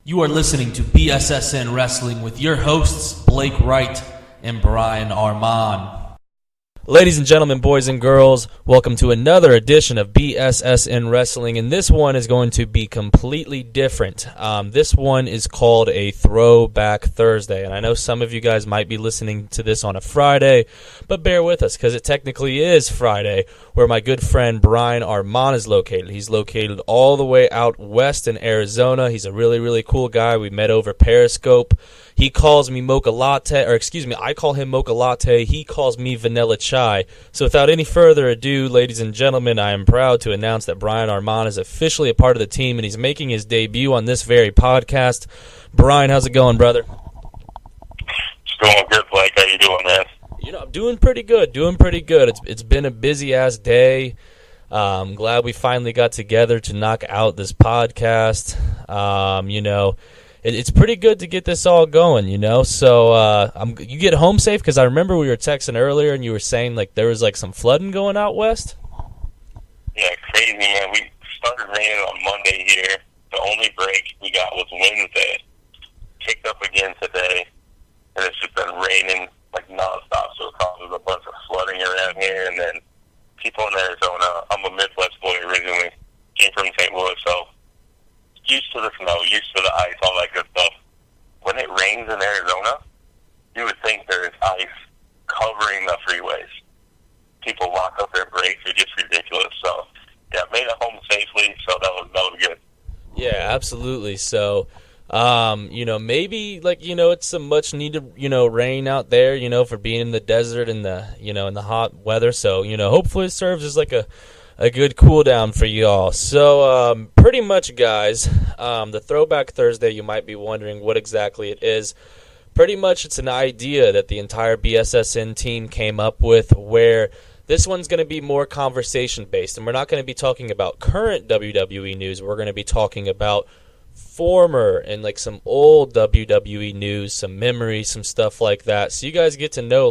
You are listening to BSSN Wrestling with your hosts, Blake Wright and Brian Armon. Ladies and gentlemen, boys and girls, welcome to another edition of BSSN Wrestling, and this one is going to be completely different. This one is called a Throwback Thursday, and I know some of you guys might be listening to this on a Friday, but bear with us because it technically is Friday, where my good friend Brian Armon is located. He's located all the way out west in Arizona. He's a really, really cool guy. We met over Periscope. He calls me Mocha Latte, I call him Mocha Latte. He calls me Vanilla Chai. So without any further ado, ladies and gentlemen, I am proud to announce that Brian Armon is officially a part of the team, and he's making his debut on this very podcast. Brian, how's it going, brother? It's going good, Blake. How you doing, man? I'm doing pretty good, It's been a busy-ass day. I'm glad we finally got together to knock out this podcast. It's pretty good to get this all going, So you get home safe? Because I remember we were texting earlier and you were saying there was some flooding going out west. Yeah, crazy, man. We started raining on Monday here. The only break we got was Wednesday. Picked up again today, and it's just been raining nonstop. So it causes a bunch of flooding around here. And then people in Arizona. I'm a Midwest boy originally. Came from St. Louis, so used to the snow, used to the ice, all that good stuff. When it rains in Arizona, you would think there is ice covering the freeways. People lock up their brakes. It's just ridiculous. So, yeah, made it home safely, so that was good. Yeah, absolutely. So, maybe, it's some much-needed, rain out there, for being in the desert and in the hot weather. So, hopefully it serves as a good cool down for you all. So, pretty much, guys, the Throwback Thursday, you might be wondering what exactly it is. Pretty much, it's an idea that the entire BSSN team came up with where this one's going to be more conversation-based, and we're not going to be talking about current WWE news. We're going to be talking about former and, some old WWE news, some memories, some stuff like that. So you guys get to know,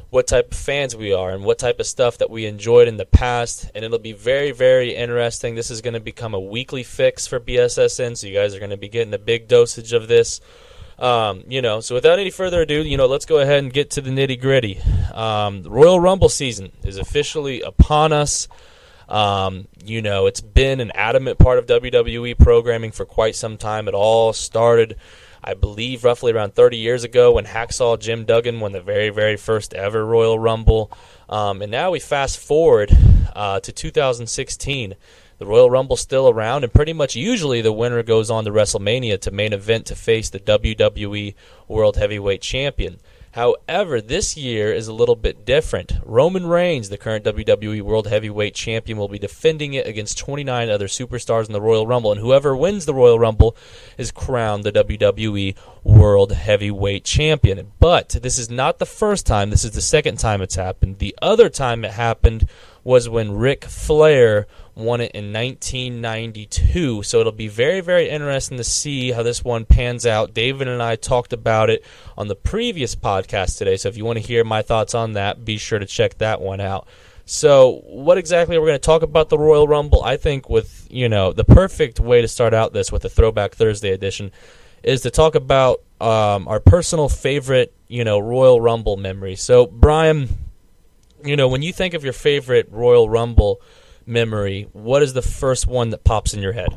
what type of fans we are and what type of stuff that we enjoyed in the past, and it'll be very, very interesting. This is going to become a weekly fix for BSSN, so you guys are going to be getting a big dosage of this. So without any further ado, let's go ahead and get to the nitty-gritty. The Royal Rumble season is officially upon us. It's been an adamant part of WWE programming for quite some time. It all started, I believe, roughly around 30 years ago when Hacksaw Jim Duggan won the very, very first ever Royal Rumble. And now we fast forward to 2016. The Royal Rumble's still around, and pretty much usually the winner goes on to WrestleMania to main event to face the WWE World Heavyweight Champion. However, this year is a little bit different. Roman Reigns, the current WWE World Heavyweight Champion, will be defending it against 29 other superstars in the Royal Rumble, and whoever wins the Royal Rumble is crowned the WWE World Heavyweight Champion. But this is not the first time. This is the second time it's happened. The other time it happened was when Ric Flair won it in 1992, so it'll be very, very interesting to see how this one pans out. David and I talked about it on the previous podcast today, so if you want to hear my thoughts on that, be sure to check that one out. So what exactly are we going to talk about the Royal Rumble? I think with, the perfect way to start out this with the Throwback Thursday edition is to talk about our personal favorite, Royal Rumble memory. So, Brian, when you think of your favorite Royal Rumble memory, what is the first one that pops in your head?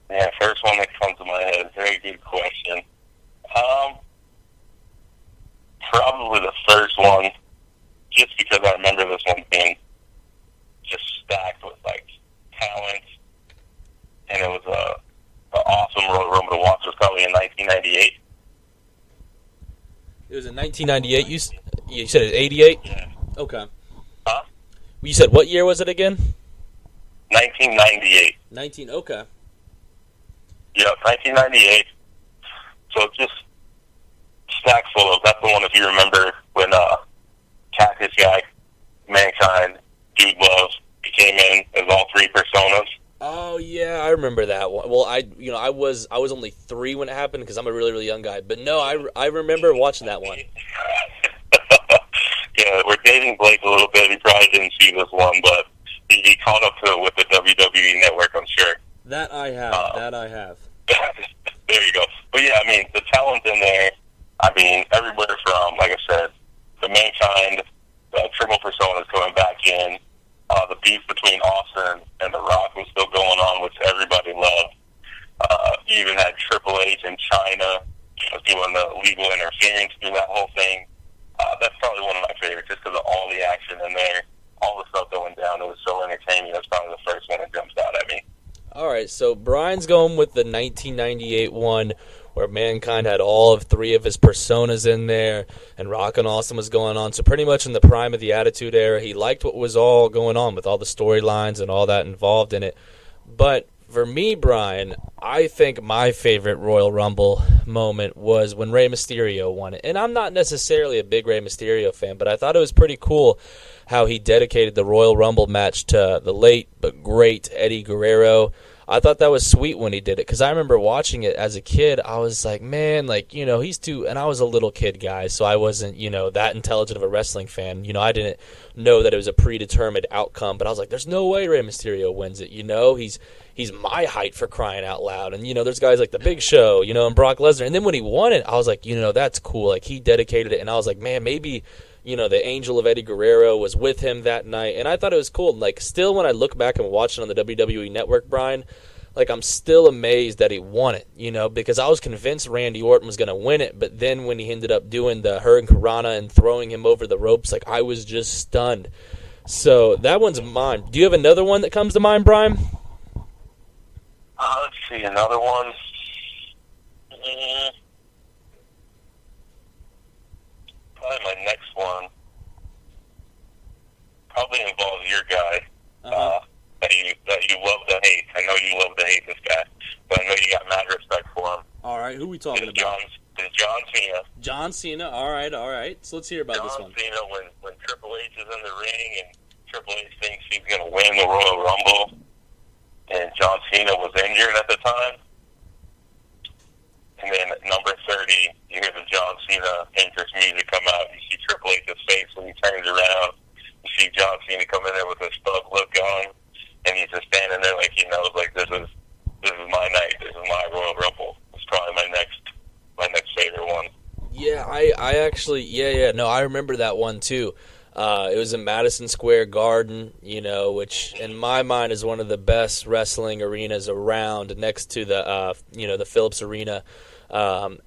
Yeah, first one that comes to my head. Very good question. Probably the first one, just because I remember this one being just stacked with talent, and it was an awesome Royal Rumble to watch. It was probably in 1998. It was in 1998. You said it 88? Yeah. Okay. Huh? You said what year was it again? 1998. Okay. Yeah, 1998. So it's just stacked full of. That's the one, if you remember, when Cactus Guy, Mankind, Dude Love, he came in as all three personas. Oh yeah, I remember that one. Well, I was only 3 when it happened because I'm a really, really young guy. But no, I remember watching that one. Yeah, we're dating Blake a little bit. He probably didn't see this one, but he caught up to it with the WWE Network, I'm sure. That I have. There you go. But yeah, I mean, the talent in there, I mean, everywhere from, like I said, the Mankind, the Triple Personas coming back in, the beef between Austin and The Rock was still going on, which everybody loved. You even had Triple H in China doing the legal interference through that whole thing. That's probably one of my favorites, just because of all the action in there, all the stuff going down. It was so entertaining. That's probably the first one that jumps out at me. All right, so Brian's going with the 1998 one where Mankind had all of three of his personas in there and Rock and Austin was going on. So pretty much in the prime of the Attitude Era, he liked what was all going on with all the storylines and all that involved in it. But for me, Brian, I think my favorite Royal Rumble moment was when Rey Mysterio won it. And I'm not necessarily a big Rey Mysterio fan, but I thought it was pretty cool how he dedicated the Royal Rumble match to the late but great Eddie Guerrero. I thought that was sweet when he did it because I remember watching it as a kid. I was like, man, like, he's too – and I was a little kid guy, so I wasn't, that intelligent of a wrestling fan. I didn't know that it was a predetermined outcome, but I was like, there's no way Rey Mysterio wins it. He's my height for crying out loud. And, there's guys like The Big Show, and Brock Lesnar. And then when he won it, I was like, that's cool. Like, he dedicated it. And I was like, man, maybe – the angel of Eddie Guerrero was with him that night, and I thought it was cool. Like, still, when I look back and watch it on the WWE Network, Brian, like, I'm still amazed that he won it, because I was convinced Randy Orton was going to win it, but then when he ended up doing the Hurricanrana and throwing him over the ropes, like, I was just stunned. So that one's mine. Do you have another one that comes to mind, Brian? Let's see, another one. Probably my next one probably involves your guy that you love to hate. I know you love to hate this guy, but I know you got mad respect for him. All right, who are we talking about? It's John Cena. John Cena. All right. So let's hear about this one. John Cena, when Triple H is in the ring and Triple H thinks he's going to win the Royal Rumble, and John Cena was injured at the time. And then at number 30, you hear the John Cena entrance music come out. You see Triple H's face when he turns around. You see John Cena come in there with his thug look on, and he's just standing there like he knows, like, this is my night. This is my Royal Rumble. It's probably my next favorite one. Yeah, I actually, no, I remember that one too. It was in Madison Square Garden, which in my mind is one of the best wrestling arenas around, next to the, the Phillips Arena. The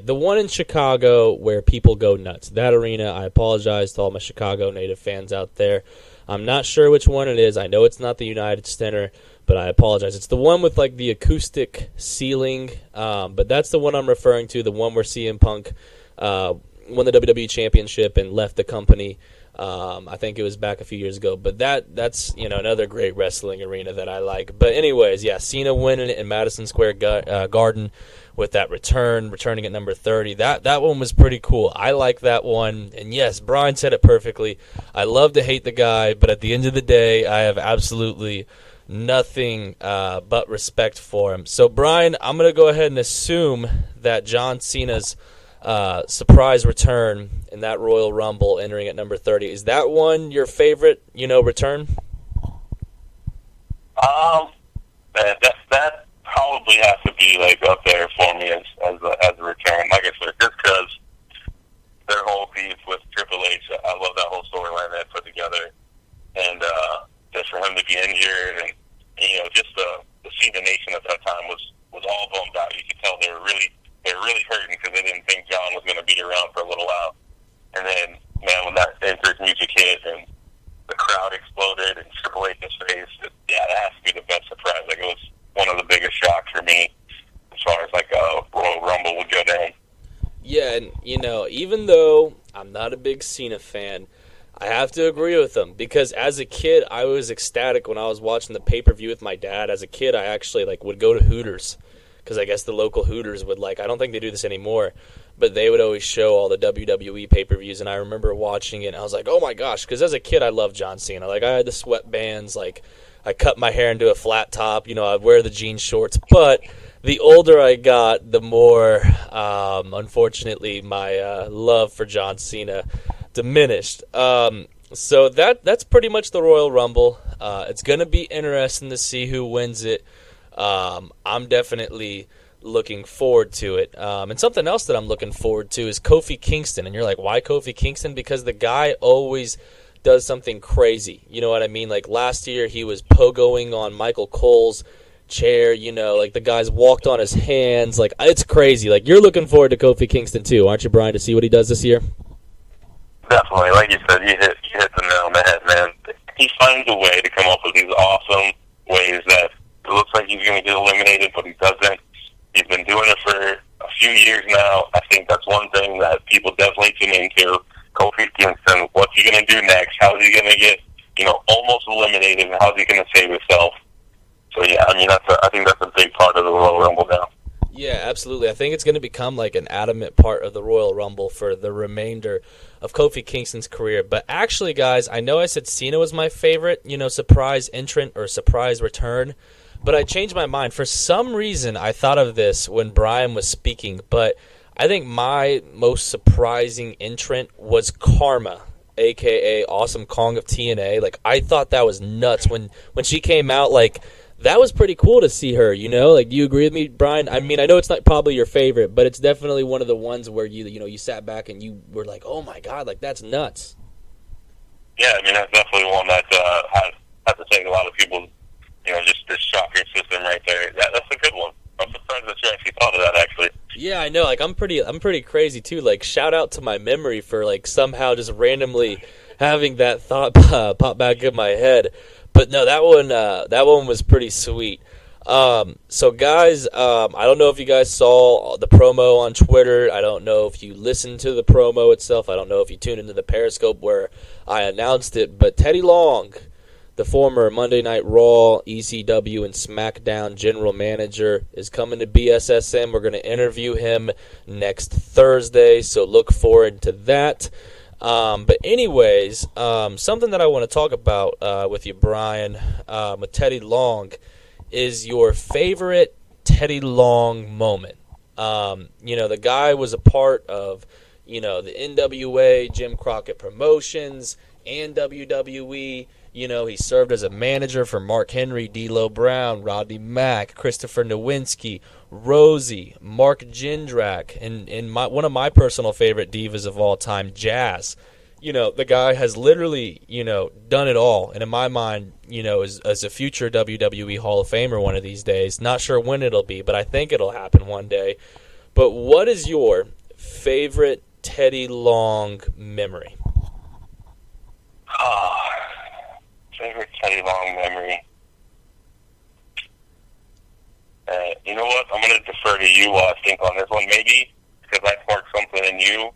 one in Chicago where people go nuts. That arena, I apologize to all my Chicago native fans out there. I'm not sure which one it is. I know it's not the United Center, but I apologize. It's the one with, like, the acoustic ceiling, but that's the one I'm referring to, the one where CM Punk won the WWE Championship and left the company. I think it was back a few years ago, but that's another great wrestling arena that I like. But anyways, yeah, Cena winning it in Madison Square Garden with that returning at number 30. That one was pretty cool. I like that one. And yes, Brian said it perfectly. I love to hate the guy, but at the end of the day, I have absolutely nothing but respect for him. So Brian, I'm going to go ahead and assume that John Cena's surprise return in that Royal Rumble entering at number 30. Is that one your favorite, return? That probably has to be, like, up there for me as a return. Like I said, just because their whole beef with Triple H, I love that whole storyline they put together. And just for him to be injured and just to see the nation at that time was all bummed out. You could tell they were really hurting because they didn't think John was going to be around for a little while. And then, man, when that entrance music hit and the crowd exploded and Triple H's face, that has to be the best surprise. Like, it was one of the biggest shocks for me as far as, like, Royal Rumble would go down. Yeah, and, even though I'm not a big Cena fan, I have to agree with him because as a kid, I was ecstatic when I was watching the pay-per-view with my dad. As a kid, I actually, would go to Hooters because I guess the local Hooters would, I don't think they do this anymore, but they would always show all the WWE pay-per-views, and I remember watching it, and I was like, oh my gosh, because as a kid, I loved John Cena. I had the sweatbands, I cut my hair into a flat top, I'd wear the jean shorts, but the older I got, the more, unfortunately, my love for John Cena diminished. So that's pretty much the Royal Rumble. It's going to be interesting to see who wins it. I'm definitely looking forward to it. And something else that I'm looking forward to is Kofi Kingston. And you're like, why Kofi Kingston? Because the guy always does something crazy. You know what I mean? Like last year he was pogoing on Michael Cole's chair, like the guys walked on his hands. Like, it's crazy. Like, you're looking forward to Kofi Kingston too, aren't you, Brian, to see what he does this year? Definitely. Like you said, you hit the nail on the head, man. He finds a way to come up with these awesome ways that it looks like he's going to get eliminated, but he doesn't. He's been doing it for a few years now. I think that's one thing that people definitely tune into. Kofi Kingston, what's he going to do next? How is he going to get, almost eliminated, and how is he going to save himself? So, yeah, I mean, I think that's a big part of the Royal Rumble now. Yeah, absolutely. I think it's going to become like an adamant part of the Royal Rumble for the remainder of Kofi Kingston's career. But actually, guys, I know I said Cena was my favorite, surprise entrant or surprise return, but I changed my mind. For some reason, I thought of this when Brian was speaking, but I think my most surprising entrant was Karma, a.k.a. Awesome Kong of TNA. Like, I thought that was nuts when she came out, like, that was pretty cool to see her, Like, do you agree with me, Brian? I mean, I know it's not probably your favorite, but it's definitely one of the ones where you sat back and you were like, oh, my God, like, that's nuts. Yeah, I mean, that's definitely one that has to take a lot of people, just this shocker system right there. That's a good one. I'm surprised that you actually thought of that, actually. Yeah, I know. Like, I'm pretty crazy, too. Like, shout out to my memory for, like, somehow just randomly having that thought pop back in my head. But no, that one was pretty sweet. So guys, I don't know if you guys saw the promo on Twitter. I don't know if you listened to the promo itself. I don't know if you tuned into the Periscope where I announced it. But Teddy Long, the former Monday Night Raw, ECW, and SmackDown general manager, is coming to BSSN. We're going to interview him next Thursday, so look forward to that. But anyways, something that I want to talk about with you, Brian, with Teddy Long, is your favorite Teddy Long moment. The guy was a part of, the NWA, Jim Crockett Promotions, and WWE. He served as a manager for Mark Henry, D'Lo Brown, Rodney Mack, Christopher Nowinski, Rosie, Mark Jindrak, and one of my personal favorite divas of all time, Jazz. The guy has literally, done it all. And in my mind, as a future WWE Hall of Famer one of these days, not sure when it'll be, but I think it'll happen one day. But what is your favorite Teddy Long memory? Favorite Teddy Long memory. You know what? I'm going to defer to you while I think on this one. Maybe because I sparked something in you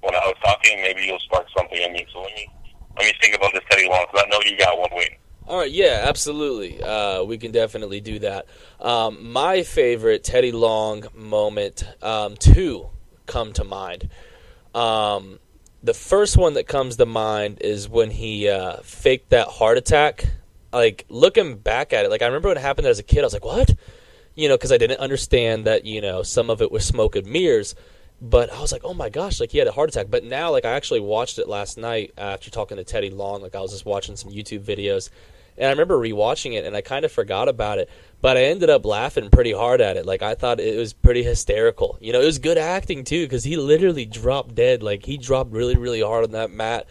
when I was talking, maybe you'll spark something in me. So let me think about this Teddy Long, because I know you got one waiting. All right, yeah, absolutely. We can definitely do that. My favorite Teddy Long moment, two come to mind. The first one that comes to mind is when he faked that heart attack. Like, looking back at it, like, I remember when it happened as a kid, I was like, what? Because I didn't understand that, some of it was smoke and mirrors. But I was like, oh my gosh, like, he had a heart attack. But now, like, I actually watched it last night after talking to Teddy Long. Like, I was just watching some YouTube videos. And I remember rewatching it, and I kind of forgot about it. But I ended up laughing pretty hard at it. Like, I thought it was pretty hysterical. It was good acting, too, because he literally dropped dead. Like, he dropped really, really hard on that mat.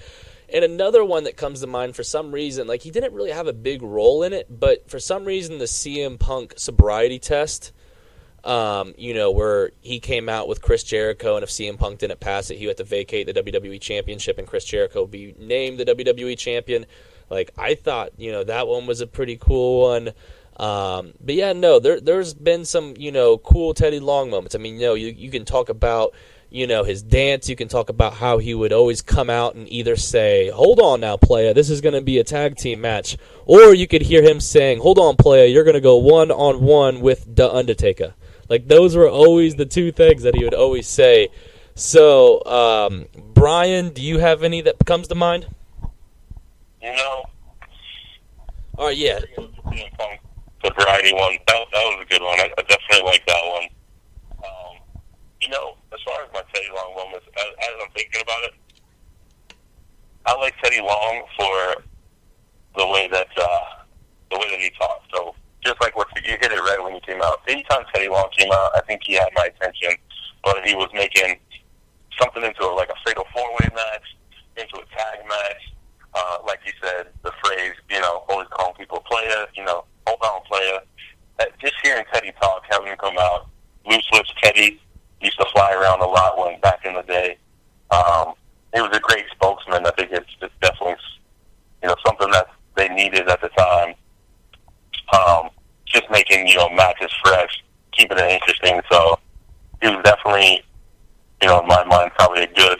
And another one that comes to mind for some reason, like, he didn't really have a big role in it, but for some reason the CM Punk sobriety test, where he came out with Chris Jericho, and if CM Punk didn't pass it, he had to vacate the WWE Championship, and Chris Jericho would be named the WWE Champion. Like, I thought, that one was a pretty cool one. But yeah, no, there's been some, cool Teddy Long moments. I mean, you can talk about, his dance. You can talk about how he would always come out and either say, hold on now, playa, this is going to be a tag team match. Or you could hear him saying, hold on, playa, you're going to go one-on-one with The Undertaker. Like, those were always the two things that he would always say. So, Brian, do you have any that comes to mind? All right, yeah. The variety one, that was a good one. I definitely like that one. As far as my Teddy Long moments, as I'm thinking about it, I like Teddy Long for the way that came out. Anytime Teddy Long came out, I think he had my attention. But he was making something into like a fatal four-way match, into a tag match. Like you said, the phrase, always calling people player, hold on player. Just hearing Teddy talk, having him come out, loose lips Teddy used to fly around a lot when back in the day. He was a great spokesman. I think it's definitely, something that they needed at the time. Just making, matches fresh, keeping it interesting. So he was definitely, in my mind, probably a good,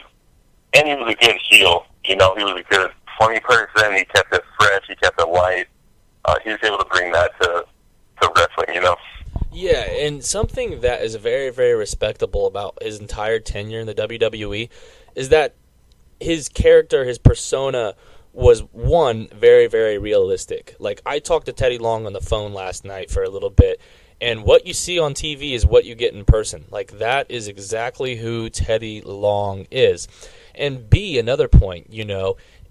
and he was a good heel. He was a good, funny person. He kept it fresh. He kept it light. He was able to bring that to wrestling, Yeah, and something that is very, very respectable about his entire tenure in the WWE is that his character, his persona, was, one, very, very realistic. Like, I talked to Teddy Long on the phone last night for a little bit, and what you see on TV is what you get in person. Like, that is exactly who Teddy Long is. And B, another point,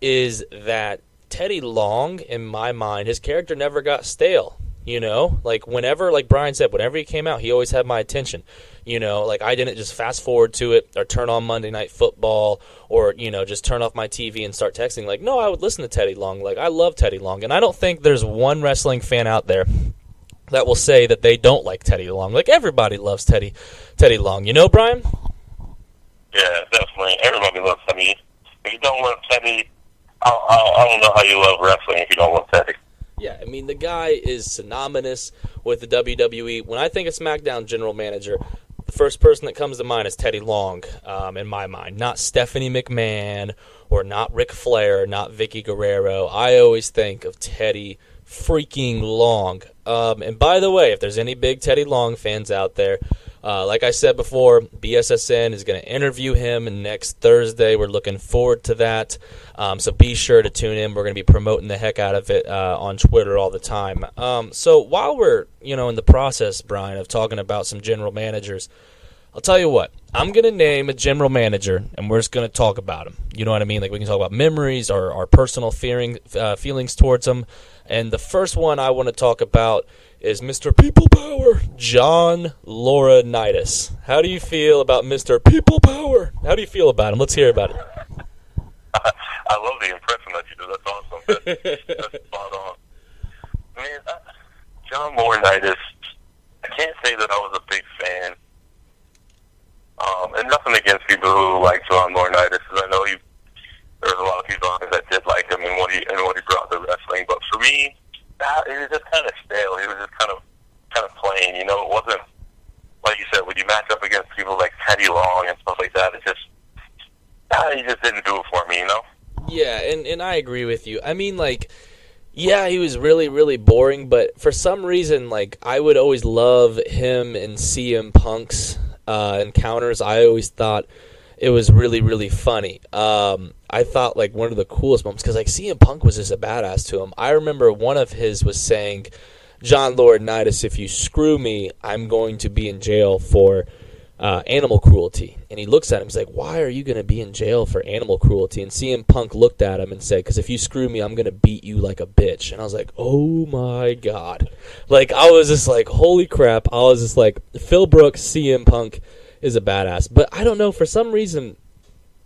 is that Teddy Long, in my mind, his character never got stale. Like whenever, like Brian said, whenever he came out, he always had my attention. Like I didn't just fast forward to it or turn on Monday Night Football or, just turn off my TV and start texting. Like, no, I would listen to Teddy Long. Like, I love Teddy Long. And I don't think there's one wrestling fan out there that will say that they don't like Teddy Long. Like, everybody loves Teddy Long. Brian? Yeah, definitely. Everybody loves Teddy. If you don't love Teddy, I don't know how you love wrestling if you don't love Teddy. Yeah, I mean, the guy is synonymous with the WWE. When I think of SmackDown general manager, the first person that comes to mind is Teddy Long, in my mind. Not Stephanie McMahon or not Ric Flair, not Vicky Guerrero. I always think of Teddy freaking Long. And by the way, if there's any big Teddy Long fans out there, like I said before, BSSN is going to interview him next Thursday. We're looking forward to that. So be sure to tune in. We're going to be promoting the heck out of it on Twitter all the time. So while we're, in the process, Brian, of talking about some general managers, I'll tell you what. I'm going to name a general manager, and we're just going to talk about him. You know what I mean? Like, we can talk about memories or our personal feelings towards him. And the first one I want to talk about is Mr. People Power, John Laurinaitis. How do you feel about Mr. People Power? How do you feel about him? Let's hear about it. I love the impression that you do. That's awesome. That's spot on. Man, John Laurinaitis, I can't say that I was a big fan. And nothing against people who like John Laurinaitis, because I know there was a lot of people out there that did like him and what he brought to wrestling. But for me, it was just kind of stale. It was just kind of plain. It wasn't, like you said, when you match up against people like Teddy Long and stuff like that, he just didn't do it for me, Yeah, and I agree with you. I mean, like, yeah, he was really, really boring, but for some reason, like, I would always love him and CM Punk's encounters. I always thought it was really, really funny. I thought, like, one of the coolest moments, because, like, CM Punk was just a badass to him. I remember one of his was saying, John Laurinaitis, if you screw me, I'm going to be in jail for animal cruelty. And he looks at him, he's like, why are you going to be in jail for animal cruelty? And CM Punk looked at him and said, because if you screw me, I'm going to beat you like a bitch. And I was like, oh my God. Like, I was just like, holy crap. I was just like, Phil Brooks, CM Punk is a badass. But I don't know, for some reason,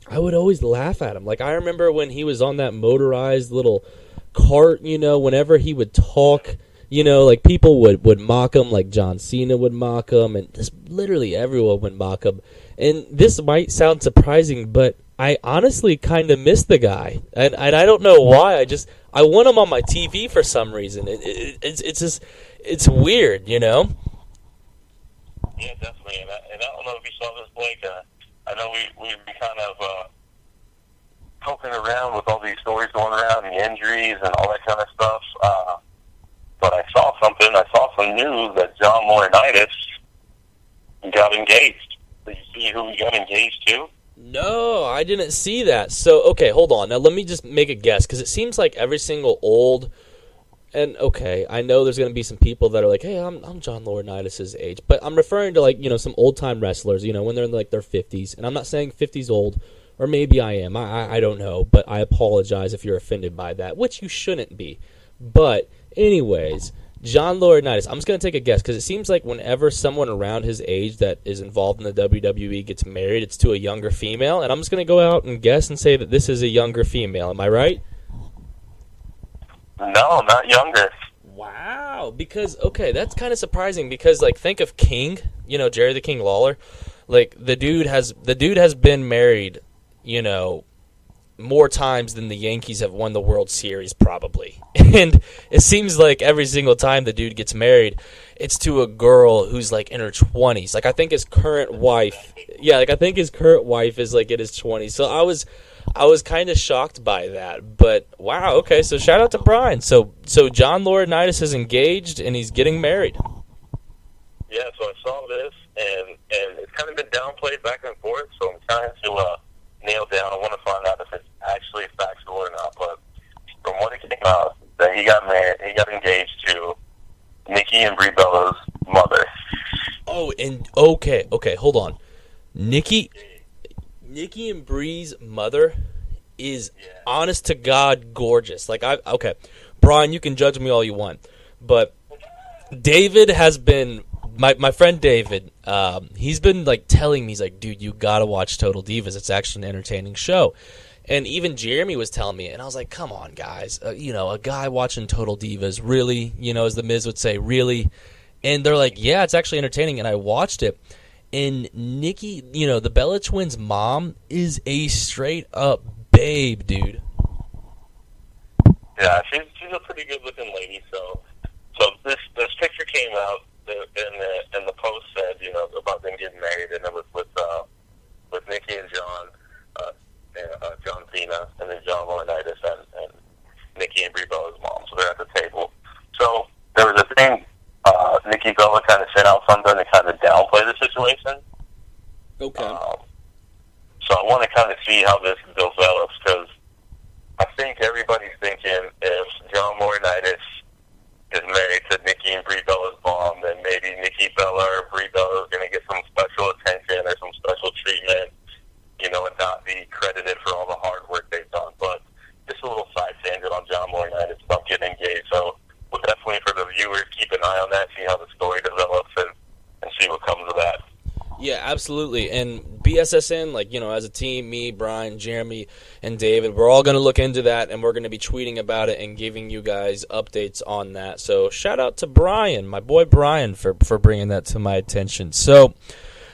I would always laugh at him. Like, I remember when he was on that motorized little cart, whenever he would talk, like, people would mock him, like John Cena would mock him, and just literally everyone would mock him. And this might sound surprising, but I honestly kind of miss the guy. And I don't know why. I want him on my TV for some reason. It's weird, Yeah, definitely. And I don't know if you saw this, Blake. I know we've been kind of poking around with all these stories going around, the injuries and all that kind of stuff. But I saw something. I saw some news that John Laurinaitis got engaged. Did you see who he got engaged to? No, I didn't see that. So, okay, hold on. Now, let me just make a guess, because it seems like every single old... And, okay, I know there's going to be some people that are like, hey, I'm John Laurinaitis' age. But I'm referring to, like, some old-time wrestlers, when they're in, like, their 50s. And I'm not saying 50's old, or maybe I am. I don't know. But I apologize if you're offended by that, which you shouldn't be. But... anyways, John Laurinaitis. I'm just going to take a guess because it seems like whenever someone around his age that is involved in the WWE gets married, it's to a younger female. And I'm just going to go out and guess and say that this is a younger female. Am I right? No, not younger. Wow. Because, okay, that's kind of surprising because, like, think of King, you know, Jerry the King Lawler. Like, the dude has been married, you know, more times than the Yankees have won the World Series, probably. And it seems like every single time the dude gets married, it's to a girl who's, like, in her 20s. Like, I think his current wife is, like, in his 20s. So I was kind of shocked by that. But, wow, okay, so shout out to Brian. So John Laurinaitis is engaged, and he's getting married. Yeah, so I saw this, and it's kind of been downplayed back and forth, so I'm trying to nail down. I want to find out if it's actually factual or not. But from what it came out, that he got married, he got engaged to Nikki and Brie Bella's mother. Oh, and okay, hold on. Nikki and Brie's mother is honest to God gorgeous. Like okay, Brian, you can judge me all you want, but David has been. My friend David, he's been like telling me, he's like, dude, you gotta watch Total Divas. It's actually an entertaining show. And even Jeremy was telling me, and I was like, come on, guys. You know, a guy watching Total Divas, really? You know, as the Miz would say, really? And they're like, yeah, it's actually entertaining. And I watched it. And Nikki, you know, the Bella Twins' mom is a straight-up babe, dude. Yeah, she's a pretty good-looking lady. So this picture came out. And the post said, you know, about them getting married, and it was with Nikki and John, John Cena, and then John Laurinaitis, and Nikki and Brie Bella's mom. So they're at the table. So there was a thing. Nikki Bella kind of sent out something to kind of downplay the situation. Okay. So I want to kind of see how this develops, because I think everybody's thinking if John Laurinaitis is married to Nikki and Brie Bella's mom, then maybe Nikki Bella or Brie Bella is going to get some special attention or some special treatment, you know, and not be credited for all the hard work they've done. But just a little side tangent on John Laurinaitis about getting engaged. So we'll definitely, for the viewers, keep an eye on that, see how the story develops, and see what comes of that. Yeah, absolutely. And BSSN, like, you know, as a team, me, Brian, Jeremy, and David, we're all going to look into that, and we're going to be tweeting about it and giving you guys updates on that. So shout out to Brian, my boy Brian, for bringing that to my attention. So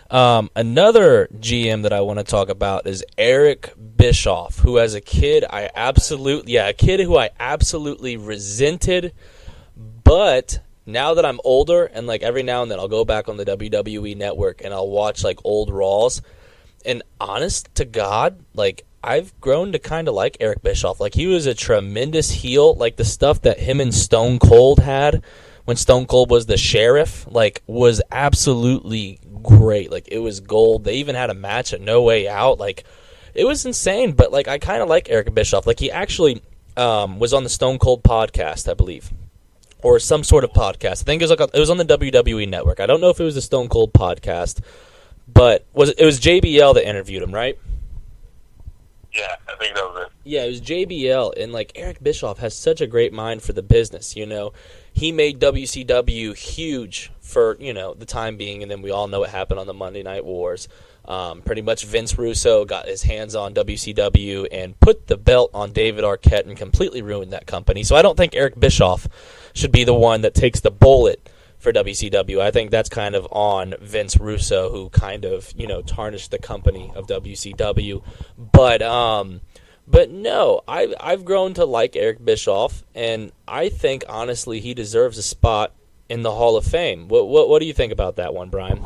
another GM that I want to talk about is Eric Bischoff, who as a kid, a kid who I absolutely resented, but now that I'm older, and like every now and then I'll go back on the WWE Network and I'll watch like old Raws, and honest to God, like I've grown to kind of like Eric Bischoff. Like he was a tremendous heel. Like the stuff that him and Stone Cold had when Stone Cold was the sheriff, like was absolutely great. Like it was gold. They even had a match at No Way Out. Like it was insane. But like I kind of like Eric Bischoff. Like he actually was on the Stone Cold podcast, I believe. Or some sort of podcast. I think it was on the WWE Network. I don't know if it was the Stone Cold podcast, but it was JBL that interviewed him, right? Yeah, I think that was it. Yeah, it was JBL, and like Eric Bischoff has such a great mind for the business. You know, he made WCW huge for, you know, the time being, and then we all know what happened on the Monday Night Wars. Pretty much Vince Russo got his hands on WCW and put the belt on David Arquette and completely ruined that company. So I don't think Eric Bischoff should be the one that takes the bullet for WCW. I think that's kind of on Vince Russo, who kind of, you know, tarnished the company of WCW. But no, I've grown to like Eric Bischoff, and I think honestly he deserves a spot in the Hall of Fame. What do you think about that one, Brian?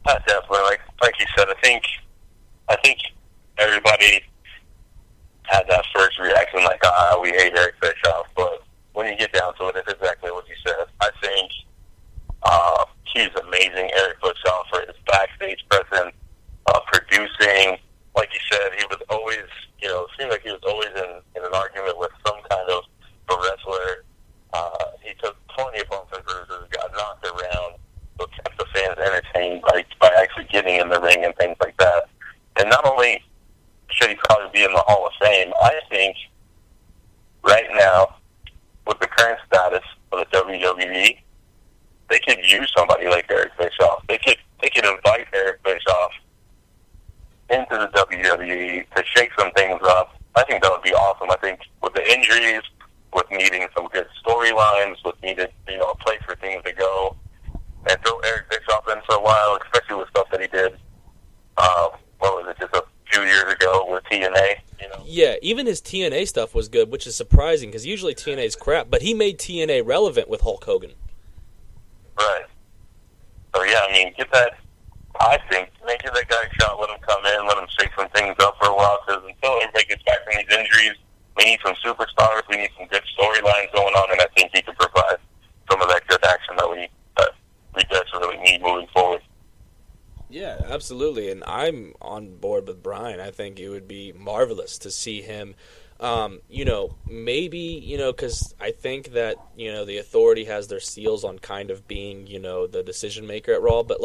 Definitely, like you said, I think everybody had that first reaction, like, we hate Eric Bischoff, but when you get down to it, it's exactly what you said. I think he's amazing, Eric Bischoff, for his backstage presence, producing. Like you said, he was always, you know, it seemed like he was always in an argument with some kind of a wrestler. He took plenty of bumps and bruises, got knocked around, but kept the fans entertained by actually getting in the ring and things like that. And not only should he probably be in the Hall of Fame, I think right now, with the current status of the Eric Bischoff into the WWE to shake some things up. I think that would be awesome. I think with the injuries, with needing some good storylines, with needing, a place for things to go, and throw Eric Bischoff in for a while, especially with stuff that he did, what was it, just a few years ago with TNA, Yeah, even his TNA stuff was good, which is surprising because usually TNA is crap, but he made TNA relevant with Hulk Hogan. Right. So, yeah, get that, I think, give that guy a shot, let him come in, let him shake some things up for a while, because until everybody gets back from these injuries, we need some superstars, we need some good storylines going on, and I think he can provide some of that good action that we desperately need moving forward. Yeah, absolutely, and I'm on board with Brian. I think it would be marvelous to see him, maybe, because I think that, the Authority has their seals on kind of being, the decision maker at Raw, but,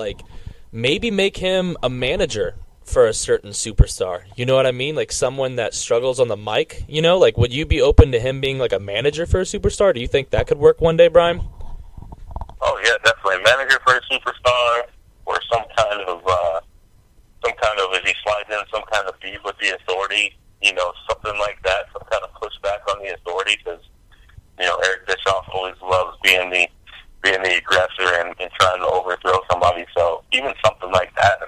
maybe make him a manager for a certain superstar. You know what I mean? Like someone that struggles on the mic, would you be open to him being like a manager for a superstar? Do you think that could work one day, Brian? Oh, yeah, definitely. Manager for a superstar, or some kind of, if he slides in some kind of beef with the Authority, something like that, some kind of pushback on the Authority, because, Eric Bischoff always loves being the aggressor and trying to overthrow somebody, so even something like that,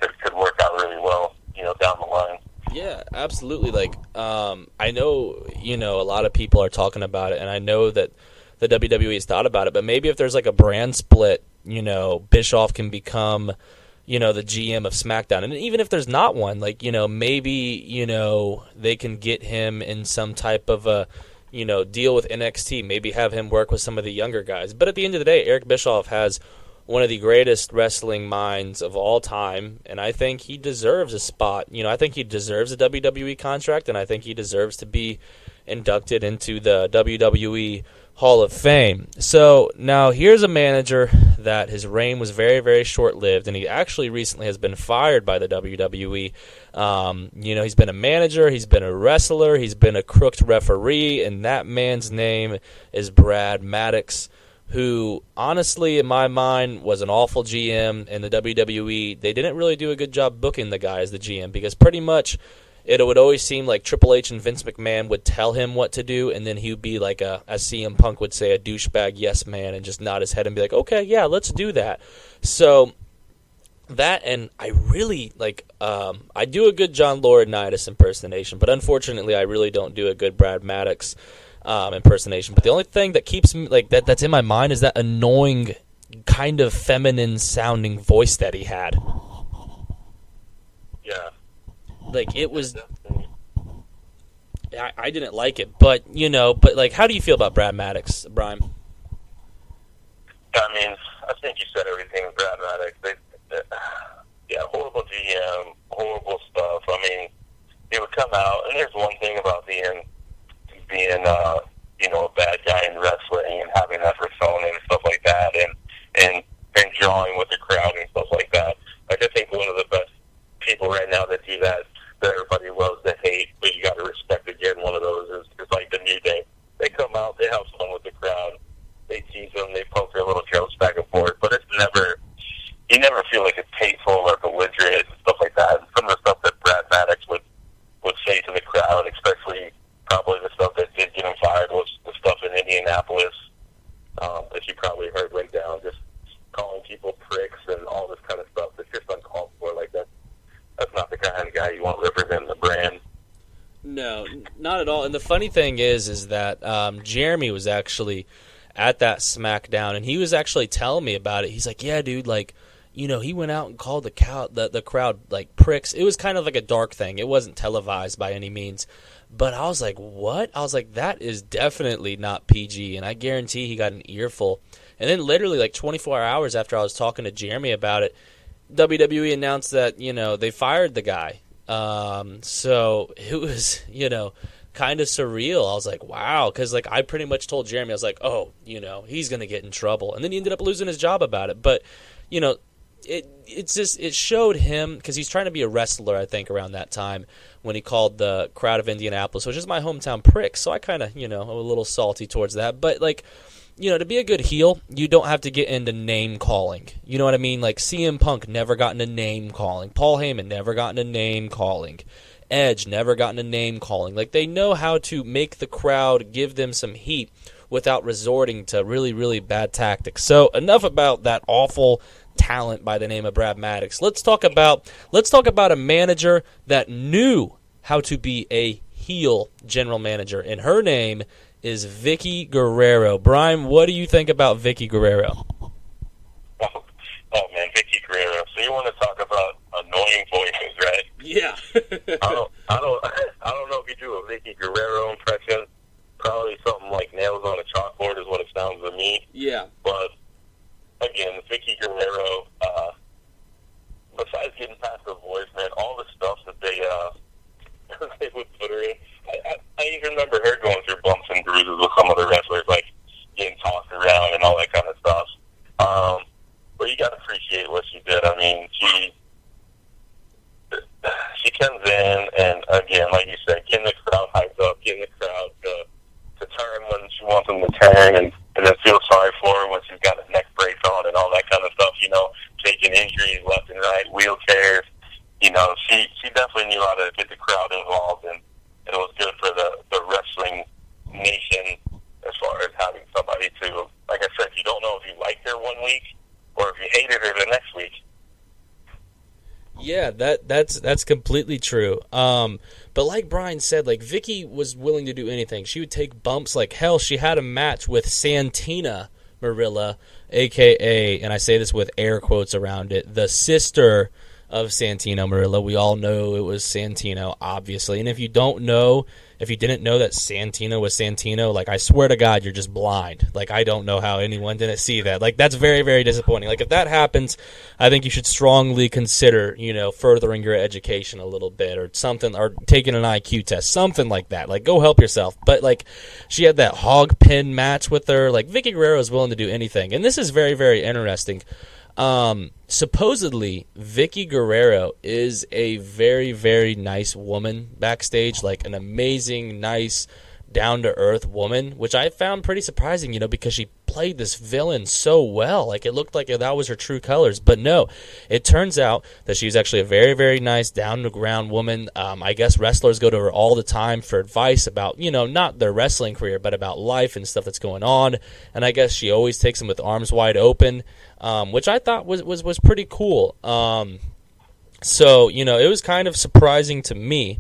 it could work out really well, down the line. Yeah, absolutely. I know, a lot of people are talking about it, and I know that the WWE has thought about it, but maybe if there's a brand split, Bischoff can become, the GM of SmackDown. And even if there's not one, maybe, they can get him in some type of a, deal with NXT, maybe have him work with some of the younger guys. But at the end of the day, Eric Bischoff has one of the greatest wrestling minds of all time, and I think he deserves a spot. I think he deserves a WWE contract, and I think he deserves to be inducted into the WWE Hall of Fame. So now here's a manager that his reign was very, very short-lived, and he actually recently has been fired by the WWE. He's been a manager, he's been a wrestler, he's been a crooked referee, and that man's name is Brad Maddox, who honestly, in my mind, was an awful GM in the WWE. They didn't really do a good job booking the guy as the GM, because pretty much it would always seem like Triple H and Vince McMahon would tell him what to do, and then he would be like, as CM Punk would say, a douchebag yes man, and just nod his head and be like, okay, yeah, let's do that. So that, and I really, I do a good John Laurinaitis impersonation, but unfortunately I really don't do a good Brad Maddox impersonation. But the only thing that keeps me, that's in my mind is that annoying, kind of feminine-sounding voice that he had. Yeah. It was... I didn't like it, but, how do you feel about Brad Maddox, Brian? I think you said everything with Brad Maddox. Horrible GM, horrible stuff. It would come out, and there's one thing about being a bad guy in wrestling and having that persona and stuff like that, and drawing with the crowd and stuff like that. I think one of the best people right now that do that everybody loves to hate, but you got to respect again. One of those is like the New Day. They come out, they have fun with the crowd, they tease them, they poke their little jokes back and forth, but you never feel like it's hateful or belligerent and stuff like that. And some of the stuff that Brad Maddox would say to the crowd, especially probably the stuff that did get him fired, was the stuff in Indianapolis that you probably heard went down, just calling people pricks and all this kind of stuff. That's just uncalled for. That's not the kind of guy you want representing the brand. No, not at all. And the funny thing is that Jeremy was actually at that SmackDown, and he was actually telling me about it. He's like, yeah, dude, he went out and called the crowd pricks. It was kind of like a dark thing. It wasn't televised by any means. But I was like, what? I was like, that is definitely not PG, and I guarantee he got an earful. And then literally 24 hours after I was talking to Jeremy about it, WWE announced that, they fired the guy. So it was, kind of surreal. I was like, wow, because I pretty much told Jeremy, I was like, oh, he's going to get in trouble. And then he ended up losing his job about it. But, it showed him, because he's trying to be a wrestler, I think, around that time when he called the crowd of Indianapolis, which is my hometown, pricks. So I kind of, a little salty towards that. But to be a good heel, you don't have to get into name calling. You know what I mean? Like CM Punk never got into name calling. Paul Heyman never got into name calling. Edge never got into name calling. Like, they know how to make the crowd give them some heat without resorting to really, really bad tactics. So enough about that awful talent by the name of Brad Maddox. Let's talk about a manager that knew how to be a heel general manager, and her name is Vicky Guerrero. Brian, what do you think about Vicky Guerrero? Oh man, Vicky Guerrero. So you want to talk about annoying voices, right? Yeah. I don't know if you do a Vicky Guerrero impression. Probably something like nails on a chalkboard is what it sounds to me. Yeah. But again, Vicky Guerrero. Besides getting past the voice, man, all the stuff that they would put her in. I even remember her going through bumps and bruises with some other wrestlers, like getting tossed around and all that kind of stuff. But you got to appreciate what she did. I mean, she comes in and, again, like you said, getting the crowd hyped up, getting the crowd to turn when she wants them to turn, and then feel sorry for her when she's got a neck brace on and all that kind of stuff, taking injuries left and right, wheelchairs. She definitely knew how to get the crowd involved, and it was good for the wrestling nation as far as having somebody to, like I said, you don't know if you liked her one week or if you hated her the next week. Yeah, that's completely true. But like Brian said, like, Vicky was willing to do anything. She would take bumps. Like, hell, she had a match with Santina Marilla, a.k.a., and I say this with air quotes around it, the sister of Santino Marilla. We all know it was Santino, obviously. And if you didn't know that Santino was Santino, like, I swear to God, you're just blind. Like, I don't know how anyone didn't see that. Like, that's very, very disappointing. Like, if that happens, I think you should strongly consider, furthering your education a little bit or something, or taking an IQ test, something like that. Like, go help yourself. But, like, she had that hog pin match with her. Like, Vicky Guerrero is willing to do anything. And this is very, very interesting. Supposedly, Vicky Guerrero is a very, very nice woman backstage, like an amazing, nice, down-to-earth woman, which I found pretty surprising, because she played this villain so well. Like, it looked like that was her true colors. But no, it turns out that she's actually a very, very nice, down-to-ground woman. I guess wrestlers go to her all the time for advice about, not their wrestling career, but about life and stuff that's going on. And I guess she always takes them with arms wide open, which I thought was pretty cool. So, it was kind of surprising to me.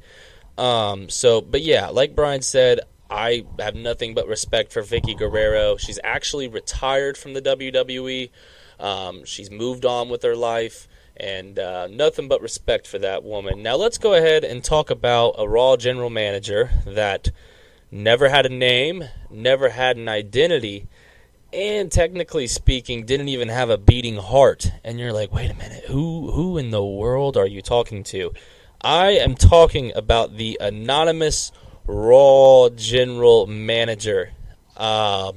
But yeah, like Brian said, I have nothing but respect for Vicky Guerrero. She's actually retired from the WWE. She's moved on with her life, and nothing but respect for that woman. Now let's go ahead and talk about a Raw general manager that never had a name, never had an identity, and technically speaking, didn't even have a beating heart. And you're like, wait a minute, who in the world are you talking to? I am talking about the anonymous Raw general manager. Now,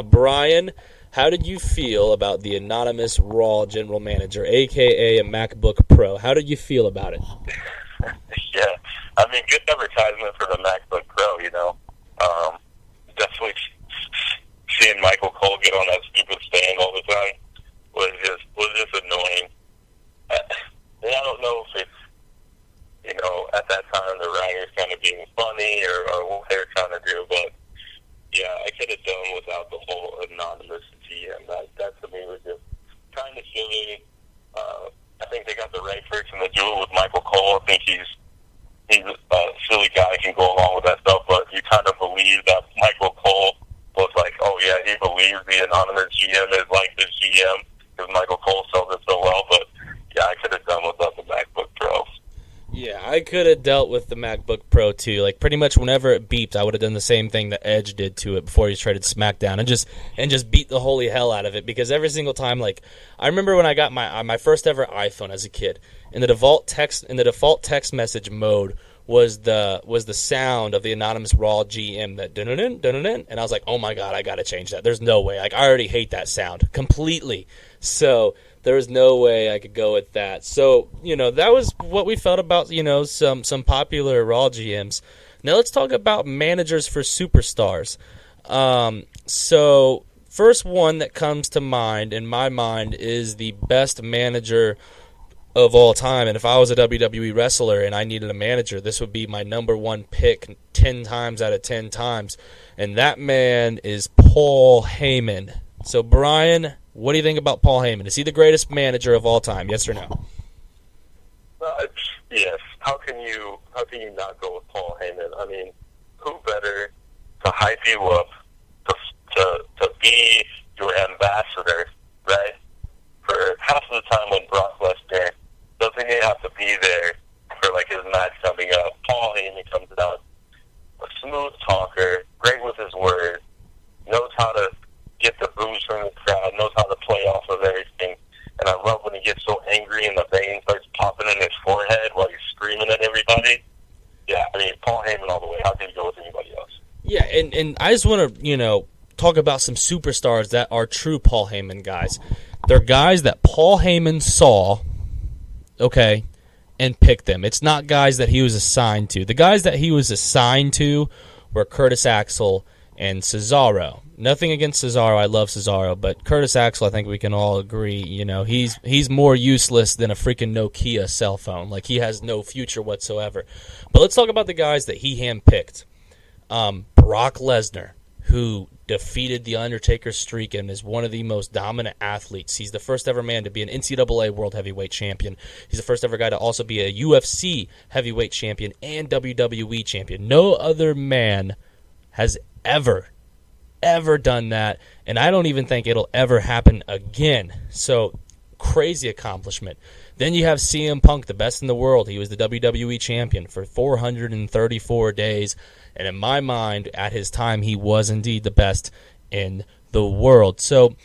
Brian, how did you feel about the anonymous Raw general manager, a.k.a. a MacBook Pro? How did you feel about it? Yeah, I mean, good advertisement for the MacBook Pro, definitely seeing Michael Cole get on that stupid stand all the time was just annoying. And I don't know if it's, at that time the writers kind of being funny or what they were trying to do, but yeah, I could have done without the whole anonymous GM. That to me was just kind of silly. I think they got the right person to do it with Michael Cole. I think he's a silly guy, can go along with that stuff, but you kind of believe that Michael Cole was like, oh yeah, he believes the anonymous GM is like the GM because Michael Cole sells it so well, but yeah, I could have done without the MacBook Pro. Yeah, I could have dealt with the MacBook Pro too. Like, pretty much whenever it beeped, I would have done the same thing that Edge did to it before he traded SmackDown, and just beat the holy hell out of it. Because every single time, like, I remember when I got my first ever iPhone as a kid, in the default text message mode was the sound of the anonymous Raw GM, that dun-dun-dun, dun-dun-dun, and I was like, oh my god, I gotta change that. There's no way. Like, I already hate that sound completely. So there was no way I could go with that. So, that was what we felt about, some popular Raw GMs. Now let's talk about managers for superstars. So first one that comes to mind in my mind is the best manager of all time. And if I was a WWE wrestler and I needed a manager, this would be my number one pick 10 times out of 10 times. And that man is Paul Heyman. So, Brian, what do you think about Paul Heyman? Is he the greatest manager of all time, yes or no? Yes. How can you not go with Paul Heyman? I mean, who better to hype you up, to be your ambassador, right? For half of the time when Brock Lesnar doesn't even have to be there for like his match coming up. Paul Heyman comes out, a smooth talker, great with his words, knows how to get the boos from the crowd, knows how to play off of everything. And I love when he gets so angry and the vein starts popping in his forehead while he's screaming at everybody. Yeah, I mean, Paul Heyman all the way. How can you go with anybody else? Yeah, and I just want to, talk about some superstars that are true Paul Heyman guys. They're guys that Paul Heyman saw, okay, and picked them. It's not guys that he was assigned to. The guys that he was assigned to were Curtis Axel and Cesaro. Nothing against Cesaro. I love Cesaro, but Curtis Axel, I think we can all agree, he's more useless than a freaking Nokia cell phone. Like, he has no future whatsoever. But let's talk about the guys that he handpicked. Brock Lesnar, who defeated The Undertaker's streak and is one of the most dominant athletes. He's the first ever man to be an NCAA World Heavyweight Champion. He's the first ever guy to also be a UFC Heavyweight Champion and WWE Champion. No other man has ever done that, and I don't even think it'll ever happen again. So, crazy accomplishment. Then you have CM Punk, the best in the world. He was the WWE Champion for 434 days, and in my mind, at his time, he was indeed the best in the world. So,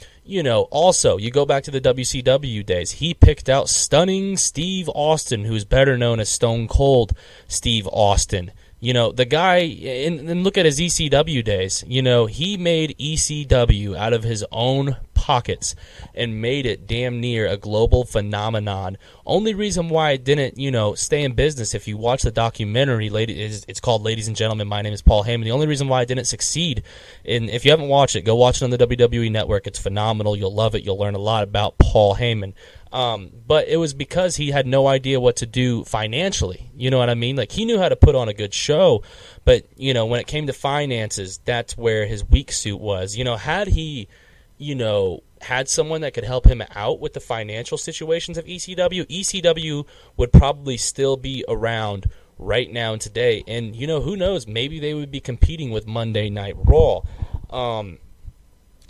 also, you go back to the WCW days. He picked out stunning Steve Austin, who's better known as Stone Cold Steve Austin. The guy, and look at his ECW days. He made ECW out of his own pockets and made it damn near a global phenomenon. Only reason why it didn't, stay in business, if you watch the documentary, it's called Ladies and Gentlemen, My Name is Paul Heyman. The only reason why it didn't succeed, and if you haven't watched it, go watch it on the WWE Network. It's phenomenal. You'll love it. You'll learn a lot about Paul Heyman. But it was because he had no idea what to do financially. You know what I mean? Like, he knew how to put on a good show, but, when it came to finances, that's where his weak suit was. Had he, had someone that could help him out with the financial situations of ECW would probably still be around right now and today. And, who knows? Maybe they would be competing with Monday Night Raw.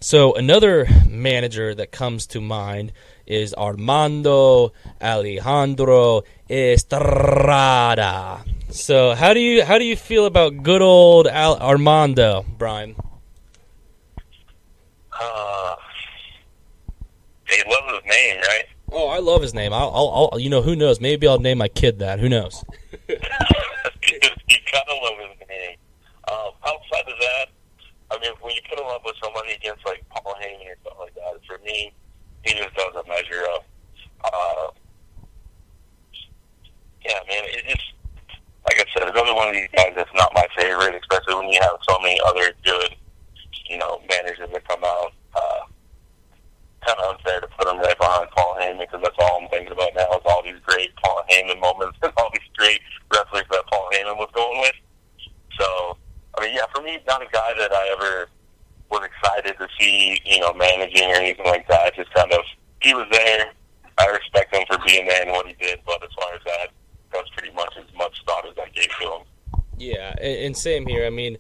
So another manager that comes to mind is Armando Alejandro Estrada. So how do you feel about good old Armando, Brian? They love his name, right? Oh, I love his name. I'll who knows? Maybe I'll name my kid that. Who knows? You gotta love his name. Outside of that, I mean, when you put him up with somebody against like Paul Heyman or something like that, for me, he just doesn't measure up. Yeah, man, it just, like I said, another one of these guys that's not my favorite, especially when you have so many other good, managers that come out. Kind of unfair to put him right behind Paul Heyman, because that's all I'm thinking about now is all these great Paul Heyman moments and all these great wrestlers that Paul Heyman was going with. So, I mean, yeah, for me, not a guy that I ever was excited to see, managing or anything like that. Just kind of, he was there. I respect him for being there and what he did, but as far as that, that's pretty much as much thought as I gave to him. Yeah, and same here. I mean,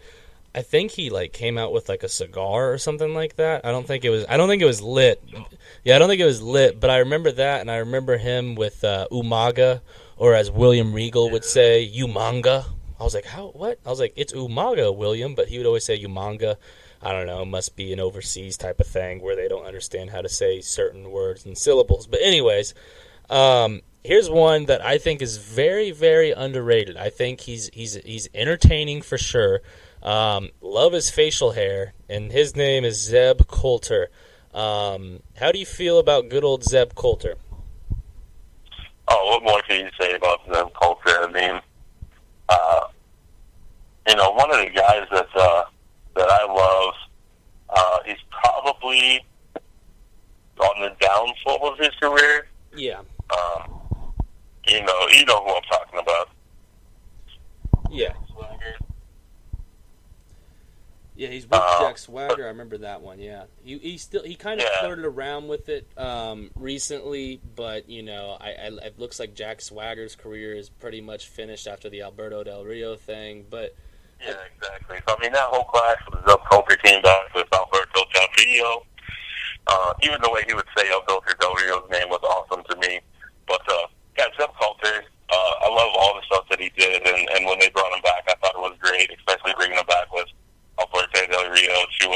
I think he came out with a cigar or something like that. I don't think it was lit. Yeah, I don't think it was lit, but I remember that, and I remember him with Umaga, or as William Regal would say, Umanga. I was like, what? I was like, it's Umaga, William, but he would always say Umanga. I don't know, it must be an overseas type of thing where they don't understand how to say certain words and syllables. But anyways, here's one that I think is very, very underrated. I think he's entertaining for sure. Love his facial hair, and his name is Zeb Coulter. How do you feel about good old Zeb Coulter? Oh, what more can you say about Zeb Coulter? I mean, one of the guys that I love, he's probably You know who I'm talking about. Yeah. Swagger. Yeah, he's with Jack Swagger. I remember that one. Yeah, he kind of flirted around with it recently, but it looks like Jack Swagger's career is pretty much finished after the Alberto Del Rio thing. But yeah, exactly. So that whole clash with Zeb Coulter came back with Alberto Del Rio. Even the way he would say Alberto Del Rio's name was awesome to me. But Zeb Coulter, I love all the stuff that he did, and when they brought him back, I thought it was great, especially bringing him back with Alberto Del Rio to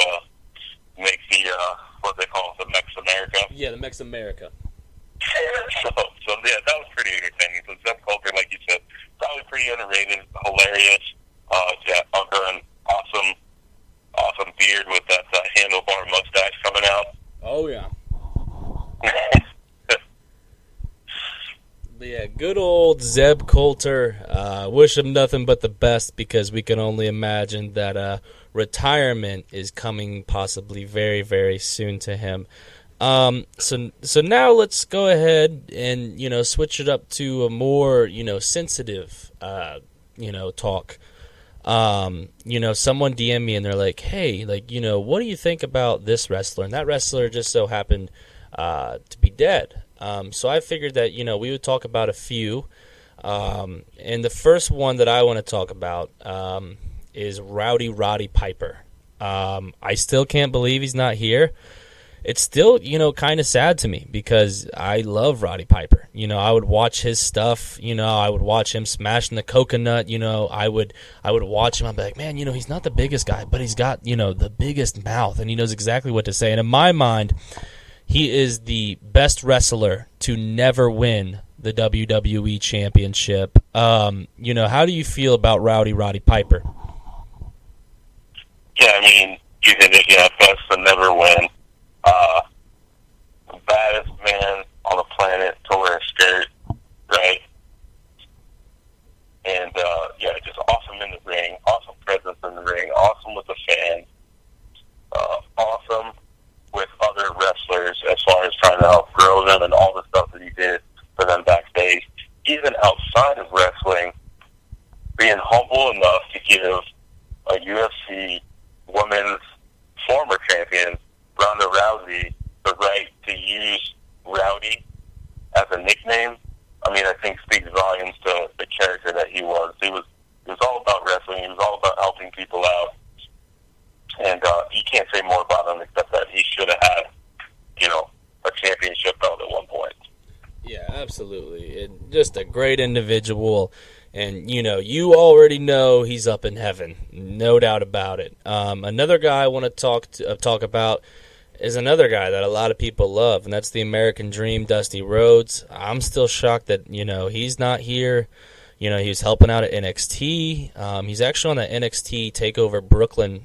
make the what they call it, the Mex America. Yeah, the Mex America. so yeah, that was pretty entertaining. So Zeb Coulter, like you said, probably pretty underrated, hilarious. Under an awesome beard with that handlebar mustache coming out. Oh yeah. But yeah, good old Zeb Coulter. Wish him nothing but the best, because we can only imagine that retirement is coming possibly very, very soon to him. So now let's go ahead and switch it up to a more sensitive talk. Someone DM me and they're like, hey, what do you think about this wrestler? And that wrestler just so happened to be dead. So I figured that, we would talk about a few. And the first one that I want to talk about is Roddy Piper. I still can't believe he's not here. It's still, kind of sad to me, because I love Roddy Piper. I would watch his stuff. I would watch him smashing the coconut. I would watch him. I'd be like, man, he's not the biggest guy, but he's got, the biggest mouth, and he knows exactly what to say. And in my mind, he is the best wrestler to never win the WWE Championship. How do you feel about Roddy Piper? Yeah, you hit it. Yeah, best to never win. The baddest man on the planet to wear a skirt, right? And just awesome in the ring, awesome presence in the ring, awesome with the fans, awesome with other wrestlers as far as trying to help grow them and all the stuff that he did for them backstage. Even outside of wrestling, being humble enough to give a UFC women's former champion, Ronda Rousey, the right to use Rowdy as a nickname, I think speaks volumes to the character that he was. He was all about wrestling. He was all about helping people out. And you can't say more about him except that he should have had, a championship belt at one point. Yeah, absolutely. And just a great individual. And, you already know he's up in heaven. No doubt about it. Another guy I want to talk about is another guy that a lot of people love, and that's the American Dream, Dusty Rhodes. I'm still shocked that, he's not here. He was helping out at NXT. He's actually on the NXT TakeOver Brooklyn.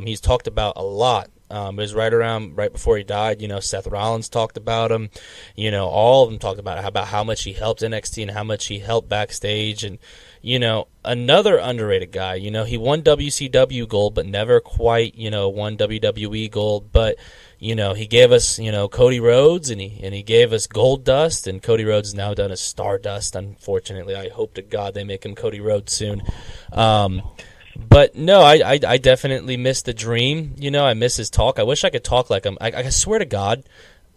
He's talked about a lot. It was right before he died. Seth Rollins talked about him. All of them talked about how much he helped NXT and how much he helped backstage. And, another underrated guy. He won WCW gold, but never quite, won WWE gold. But, he gave us, Cody Rhodes, and he gave us Gold Dust, and Cody Rhodes is now done as Stardust, unfortunately. I hope to God they make him Cody Rhodes soon. But no, I definitely miss the Dream. I miss his talk. I wish I could talk like him. I swear to God,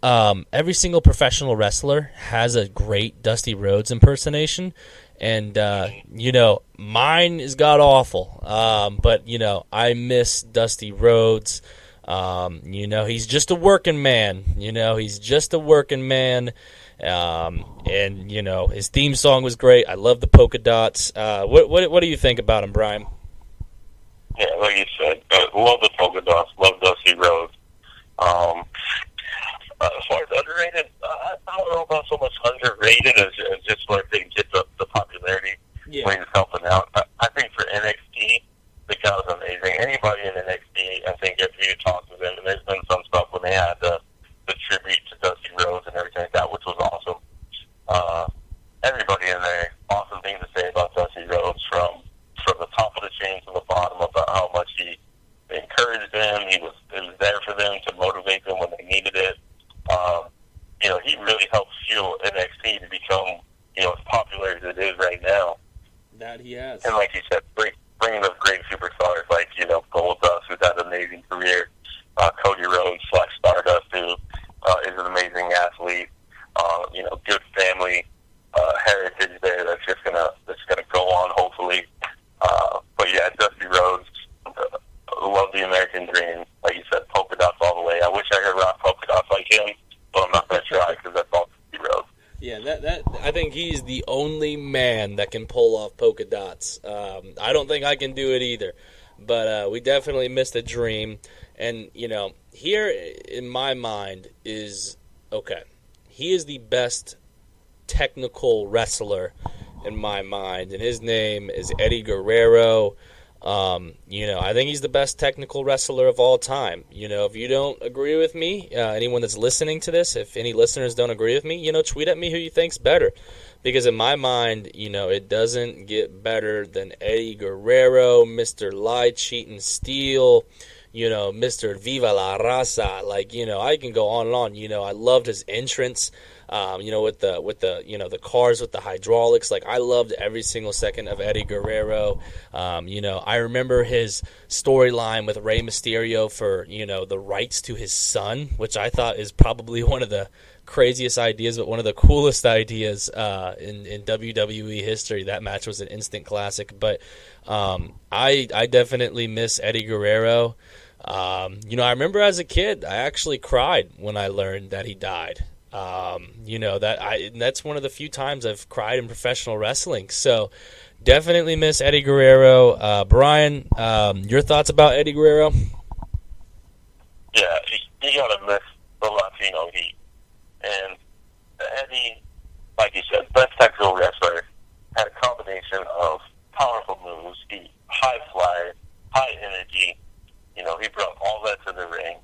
every single professional wrestler has a great Dusty Rhodes impersonation. And, mine is god-awful. But, I miss Dusty Rhodes. He's just a working man. He's just a working man. And, his theme song was great. I love the polka dots. What do you think about him, Brian? Yeah, like you said, love the polka dots, love Dusty Rhodes. As far as underrated, I don't know about so much underrated as just where they get the popularity when he's helping out. I think for NXT, the guy was amazing. Anybody in NXT, I think if you talk to them, and there's been some stuff when they had the tribute to Dusty Rhodes and everything like that, which was awesome. Everybody in there, awesome things to say about Dusty Rhodes from the top of the chain to the bottom about how much he encouraged them. He was there for them to motivate them when they needed it. He really helped fuel NXT to become, as popular is right now. That he has. And like you said, bringing up great superstars like, Goldust, who's had an amazing career, Cody Rhodes / Stardust, who is an amazing athlete, good family heritage there that's gonna go on, hopefully. But yeah, Dusty Rhodes, love the American dream. Like you said, polka dots all the way. I wish I could rock polka dots like him, but I'm not gonna try because that's all Dusty Rhodes. Yeah, that I think he's the only man that can pull off polka dots. I don't think I can do it either, but we definitely missed a dream. And here in my mind is okay. He is the best technical wrestler in my mind, and his name is Eddie Guerrero. I think he's the best technical wrestler of all time. If you don't agree with me, anyone that's listening to this, if any listeners don't agree with me, tweet at me who you think's better. Because in my mind, it doesn't get better than Eddie Guerrero, Mr. Lie, Cheat, and Steal, Mr. Viva la Raza. I can go on and on. I loved his entrance. With the cars with the hydraulics, I loved every single second of Eddie Guerrero. I remember his storyline with Rey Mysterio for the rights to his son, which I thought is probably one of the craziest ideas, but one of the coolest ideas in WWE history. That match was an instant classic. But I definitely miss Eddie Guerrero. I remember as a kid, I actually cried when I learned that he died. That's one of the few times I've cried in professional wrestling. So definitely miss Eddie Guerrero. Brian, your thoughts about Eddie Guerrero? Yeah, you gotta miss the Latino heat. And Eddie, like you said, best technical wrestler, had a combination of powerful moves, high flyer, high energy. He brought all that to the ring.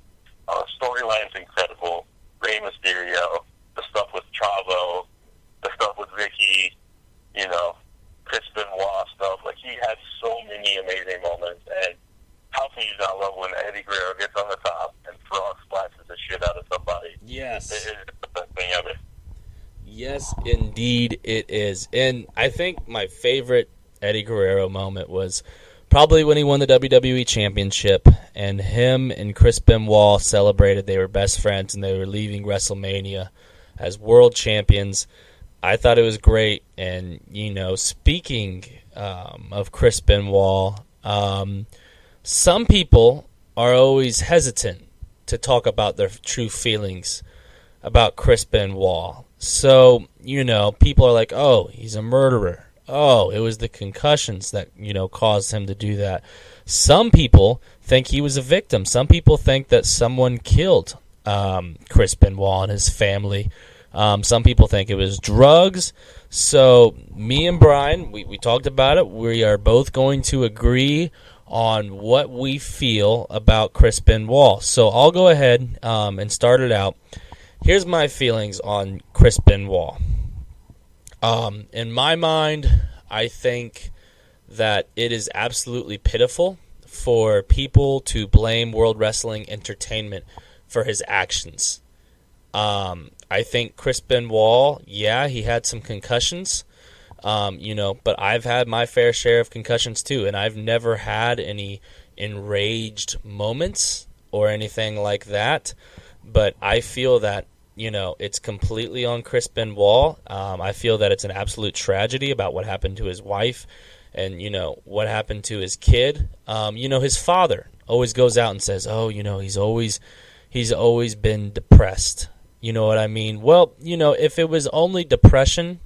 Storyline's incredible. Rey Mysterio, the stuff with Chavo, the stuff with Vicky, Chris Benoit stuff. He had so many amazing moments. And how can you not love when Eddie Guerrero gets on the top and frog splashes the shit out of somebody? Yes. It is the best thing ever. Yes, indeed it is. And I think my favorite Eddie Guerrero moment was probably when he won the WWE Championship, and him and Chris Benoit celebrated. They were best friends, and they were leaving WrestleMania as world champions. I thought it was great. And, speaking of Chris Benoit, some people are always hesitant to talk about their true feelings about Chris Benoit. So, people are like, oh, he's a murderer. Oh, it was the concussions that, caused him to do that. Some people think he was a victim. Some people think that someone killed Chris Benoit and his family. Some people think it was drugs. So me and Brian, we talked about it. We are both going to agree on what we feel about Chris Benoit. So I'll go ahead and start it out. Here's my feelings on Chris Benoit. In my mind, I think that it is absolutely pitiful for people to blame World Wrestling Entertainment for his actions. I think Chris Benoit, he had some concussions, but I've had my fair share of concussions too, and I've never had any enraged moments or anything like that. But I feel that it's completely on Chris Benoit. I feel that it's an absolute tragedy about what happened to his wife and, what happened to his kid. His father always goes out and says, oh, he's always been depressed. You know what I mean? Well, if it was only depression,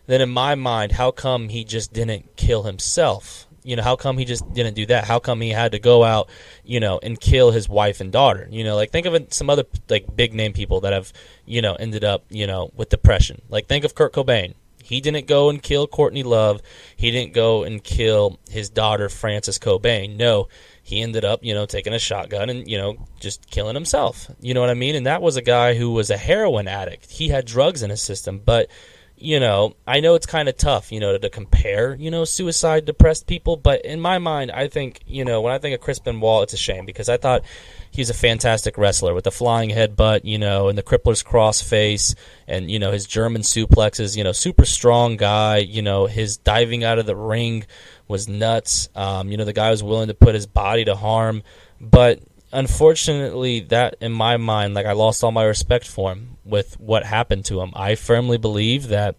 then in my mind, how come he just didn't kill himself? How come he just didn't do that? How come he had to go out, and kill his wife and daughter? Think of some other, big name people that have, ended up, with depression. Think of Kurt Cobain. He didn't go and kill Courtney Love. He didn't go and kill his daughter, Frances Cobain. No, he ended up, taking a shotgun and, just killing himself. You know what I mean? And that was a guy who was a heroin addict. He had drugs in his system, but I know it's kind of tough, to compare, suicide depressed people, but in my mind, I think, when I think of Chris Benoit, it's a shame because I thought he's a fantastic wrestler with the flying headbutt, and the crippler's cross face and, his German suplexes, super strong guy, his diving out of the ring was nuts. The guy was willing to put his body to harm, but unfortunately, that in my mind, I lost all my respect for him with what happened to him. I firmly believe that,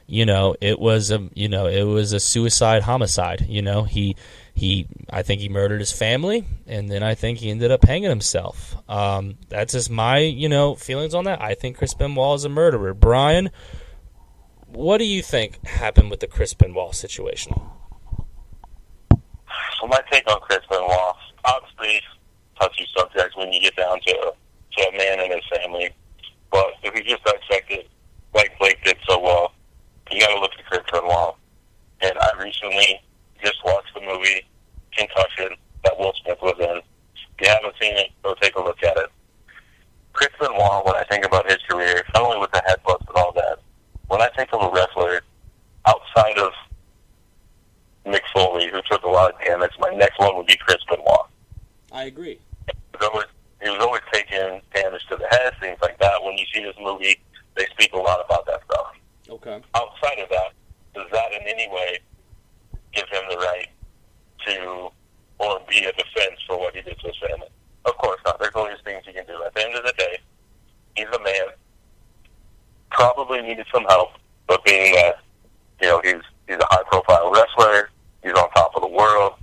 it was a suicide homicide. I think he murdered his family, and then I think he ended up hanging himself. That's just my, feelings on that. I think Chris Benoit is a murderer. Brian, what do you think happened with the Chris Benoit situation? So my take on Chris Benoit, obviously, touchy subject when you get down to a man and his family. But if you just dissect it like Blake did so well, you got to look at Chris Benoit. And I recently just watched the movie Concussion that Will Smith was in. If you haven't seen it, go take a look at it. Chris Benoit, when I think about his career, not only with the headbutts and all that, when I think of a wrestler outside of Mick Foley, who took a lot of damage, my next one would be Chris Benoit. I agree. He was always taking damage to the head, things like that. When you see this movie, they speak a lot about that stuff. Okay. Outside of that, does that in any way give him the right to or be a defense for what he did to his family? Of course not. There's always things you can do. At the end of the day, he's a man. Probably needed some help, but being that, he's a high-profile wrestler, he's on top of the world,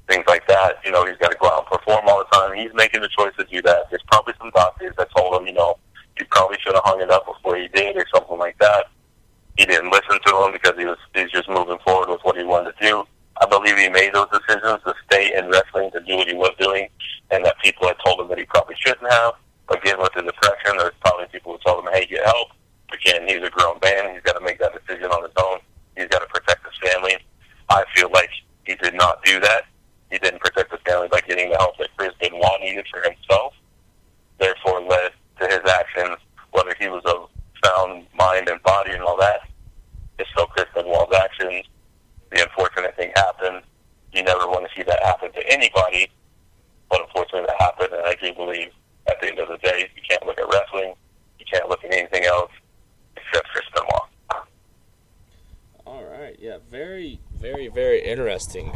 things like that, he's got to go out and perform all the time. He's making the choice to do that. There's probably some doctors that told him, you probably should have hung it up before you did or something like that. He didn't listen to him because he's just moving forward with what he wanted to do. I believe he made those decisions to stay in wrestling, to do what he was doing, and that people had told him that he probably shouldn't have. Again, with the depression, there's probably people who told him, hey, get help. Again, he's a grown man. He's got to make that decision on his own. He's got to protect his family. I feel like he did not do that. He didn't protect his family by getting the help that Chris Benoit needed for himself, therefore led to his actions, whether he was of sound mind and body and all that. It's still Chris Benoit's actions. The unfortunate thing happened. You never want to see that happen to anybody, but unfortunately that happened, and I do believe at the end of the day, you can't look at wrestling, you can't look at anything else except Chris Benoit. All right, yeah, very, very, very interesting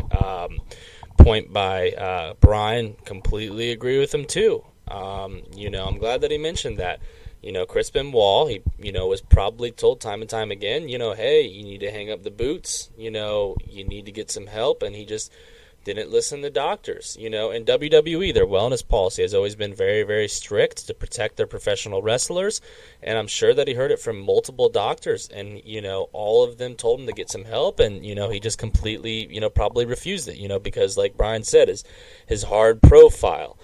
point by Brian. Completely agree with him too. I'm glad that he mentioned that. Chris Benoit, he, was probably told time and time again, hey, you need to hang up the boots, you need to get some help, and he just didn't listen to doctors. In WWE, their wellness policy has always been very, very strict to protect their professional wrestlers, and I'm sure that he heard it from multiple doctors, and, all of them told him to get some help, and, he just completely, probably refused it, because, like Brian said, his hard profile.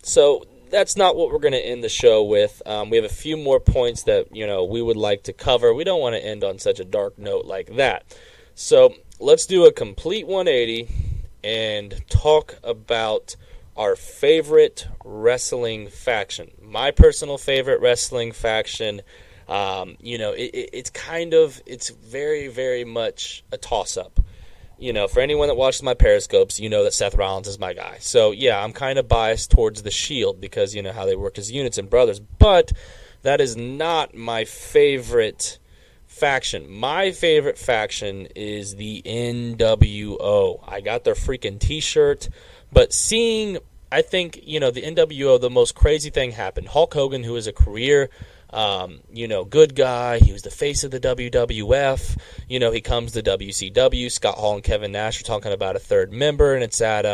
So that's not what we're going to end the show with. We have a few more points that, we would like to cover. We don't want to end on such a dark note like that. So let's do a complete 180 and talk about our favorite wrestling faction. My personal favorite wrestling faction, it's very, very much a toss-up. For anyone that watches my Periscopes, that Seth Rollins is my guy. So, yeah, I'm kind of biased towards the Shield because, how they work as units and brothers. But that is not my favorite faction. My favorite faction is the NWO. I got their freaking T-shirt. But I think, the NWO, the most crazy thing happened. Hulk Hogan, who is a career good guy. He was the face of the WWF. He comes to WCW. Scott Hall and Kevin Nash are talking about a third member, and it's at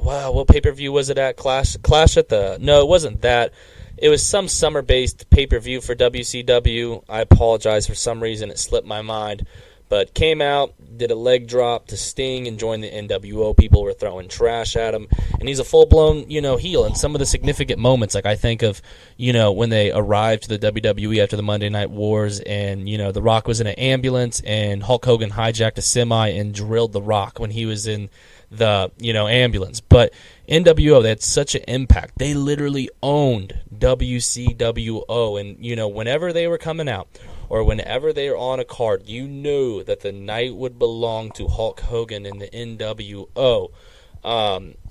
what pay-per-view was it at? Clash at the... No, it wasn't that. It was some summer-based pay-per-view for WCW. I apologize, for some reason it slipped my mind. But came out, did a leg drop to Sting and joined the NWO. People were throwing trash at him. And he's a full-blown, heel. And some of the significant moments, like I think of, when they arrived to the WWE after the Monday Night Wars and, The Rock was in an ambulance and Hulk Hogan hijacked a semi and drilled The Rock when he was in the, ambulance. But NWO, they had such an impact. They literally owned WCWO. And, whenever they were coming out, or whenever they are on a card, you know that the night would belong to Hulk Hogan and the NWO.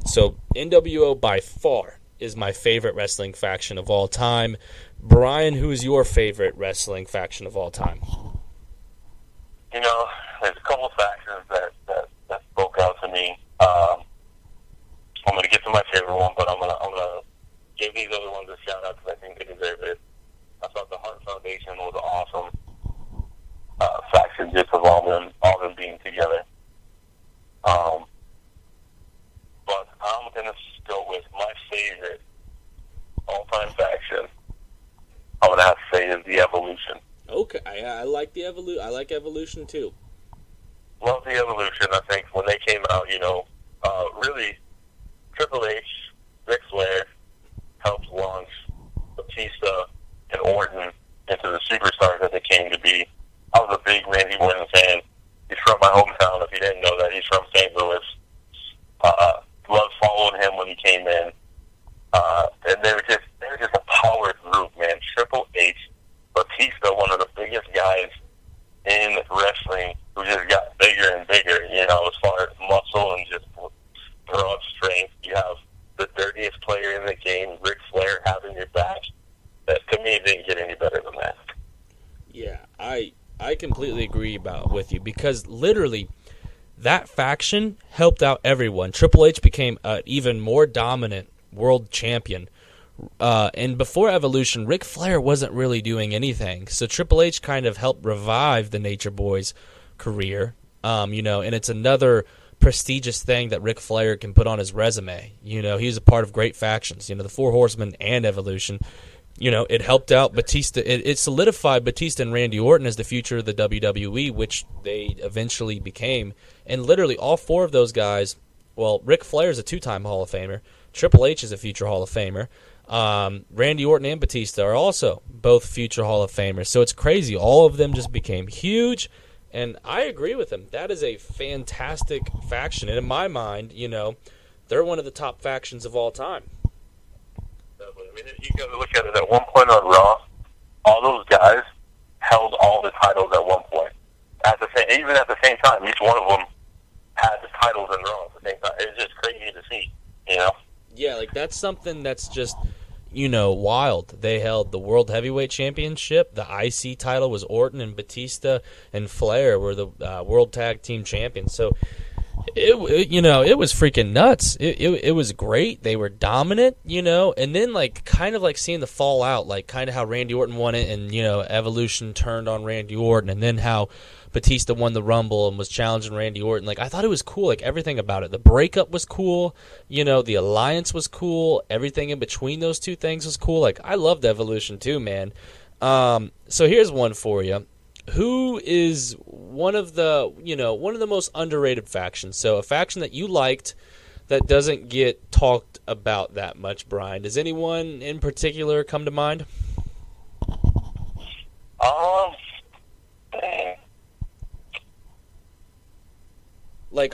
So NWO by far is my favorite wrestling faction of all time. Brian, who is your favorite wrestling faction of all time? You know, there's a couple factions that spoke out to me. I'm going to get to my favorite one, but I'm gonna give these other ones a shout out because I think they deserve it. I thought the Hart Foundation was an awesome faction, just of all them being together. But I'm gonna go with my favorite all-time faction. I'm gonna have to say is the Evolution. Okay, I like the Evolution. I like Evolution too. Love the Evolution. I think when they came out, really, Triple H, Ric Flair helped launch Batista and Orton into the superstars that they came to be. I was a big Randy Orton fan. He's from my hometown. If you didn't know that, he's from St. Louis. Loved following him when he came in. And they were just a power group, man. Triple H, Batista, one of the biggest guys in wrestling, who just got bigger and bigger, as far as muscle and just broad strength. You have the dirtiest player in the game, Ric Flair, having your back. That, to me, didn't get any better than that. Yeah, I completely agree with you, because literally that faction helped out everyone. Triple H became an even more dominant world champion. And before Evolution, Ric Flair wasn't really doing anything. So Triple H kind of helped revive the Nature Boys' career. And it's another prestigious thing that Ric Flair can put on his resume. He's a part of great factions. The Four Horsemen and Evolution. It helped out Batista. It solidified Batista and Randy Orton as the future of the WWE, which they eventually became. And literally all four of those guys, well, Ric Flair is a two-time Hall of Famer. Triple H is a future Hall of Famer. Randy Orton and Batista are also both future Hall of Famers. So it's crazy. All of them just became huge. And I agree with him. That is a fantastic faction. And in my mind, they're one of the top factions of all time. I mean, you got to look at it. At one point on Raw, all those guys held all the titles at one point. Even at the same time, each one of them had the titles in Raw at the same time. It's just crazy to see, Yeah, that's something that's just, wild. They held the World Heavyweight Championship. The IC title was Orton, and Batista and Flair were the World Tag Team Champions. So it was freaking nuts. It was great. They were dominant, and then kind of seeing the fallout, kind of how Randy Orton won it, and Evolution turned on Randy Orton, and then how Batista won the Rumble and was challenging Randy Orton. I thought it was cool. Everything about it. The breakup was cool. The alliance was cool. Everything in between those two things was cool. I loved Evolution too, man. So here's one for you. Who is one of the most underrated factions? So a faction that you liked that doesn't get talked about that much, Brian. Does anyone in particular come to mind?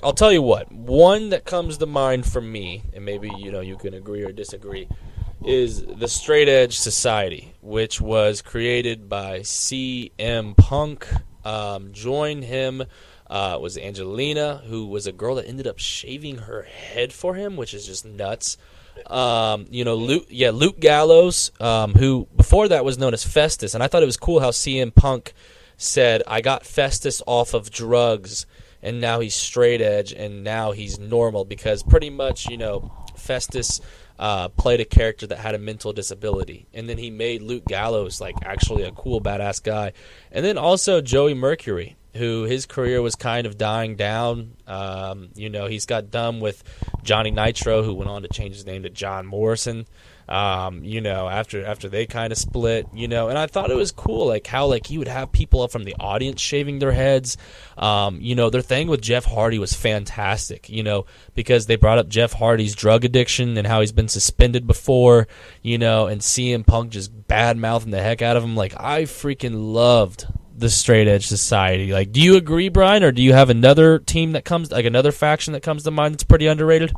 I'll tell you what. One that comes to mind for me, and maybe you can agree or disagree, is the Straight Edge Society, which was created by CM Punk. Joined him was Angelina, who was a girl that ended up shaving her head for him, which is just nuts. Luke Gallows, who before that was known as Festus, and I thought it was cool how CM Punk said, "I got Festus off of drugs, and now he's straight edge, and now he's normal," because pretty much, Festus played a character that had a mental disability, and then he made Luke Gallows actually a cool badass guy. And then also Joey Mercury, who his career was kind of dying down. He's got done with Johnny Nitro, who went on to change his name to John Morrison. After they kind of split, and I thought it was cool, how you would have people up from the audience shaving their heads. Their thing with Jeff Hardy was fantastic, because they brought up Jeff Hardy's drug addiction and how he's been suspended before, and CM Punk just bad-mouthing the heck out of him. I freaking loved the Straight Edge Society. Do you agree, Brian, or do you have another team that comes, another faction that comes to mind that's pretty underrated?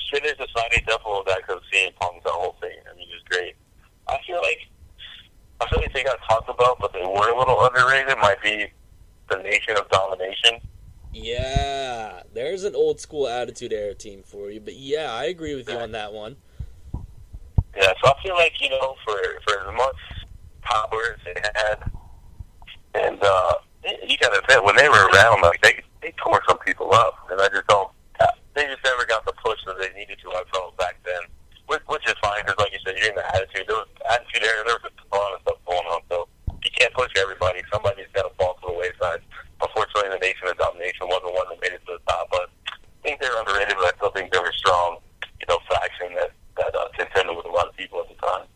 Straight Edge Society definitely that because CM Punk's the whole thing. I mean, it's great. I feel like I feel like they got talked about, but they were a little underrated. Might be the Nation of Domination. Yeah, there's an old school Attitude Era team for you. But yeah, I agree with you on that one. Yeah, so I feel like, for as much power as they had, and you got to admit, when they were around, like they tore some people up, and I just don't. They just never got the push that they needed to. I felt back then, which is fine because, like you said, you're in the attitude. There was attitude era. There was a ton of stuff going on, so you can't push everybody. Somebody's got to fall to the wayside. Unfortunately, the Nation of Domination wasn't one that made it to the top, but I think they're underrated. But I still think they were strong, faction that contended with a lot of people at the time.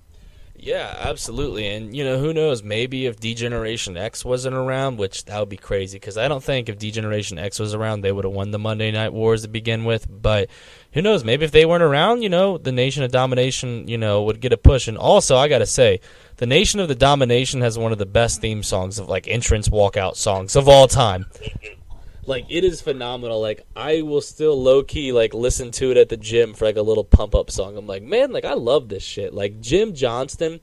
Yeah, absolutely. And, who knows, maybe if D-Generation X wasn't around, which that would be crazy, because I don't think if D-Generation X was around, they would have won the Monday Night Wars to begin with. But who knows, maybe if they weren't around, the Nation of Domination, would get a push. And also, I got to say, the Nation of the Domination has one of the best theme songs of, like, entrance walkout songs of all time. Like, it is phenomenal. Like, I will still low-key, like, listen to it at the gym for, like, a little pump-up song. I'm like, man, like, I love this shit. Like, Jim Johnston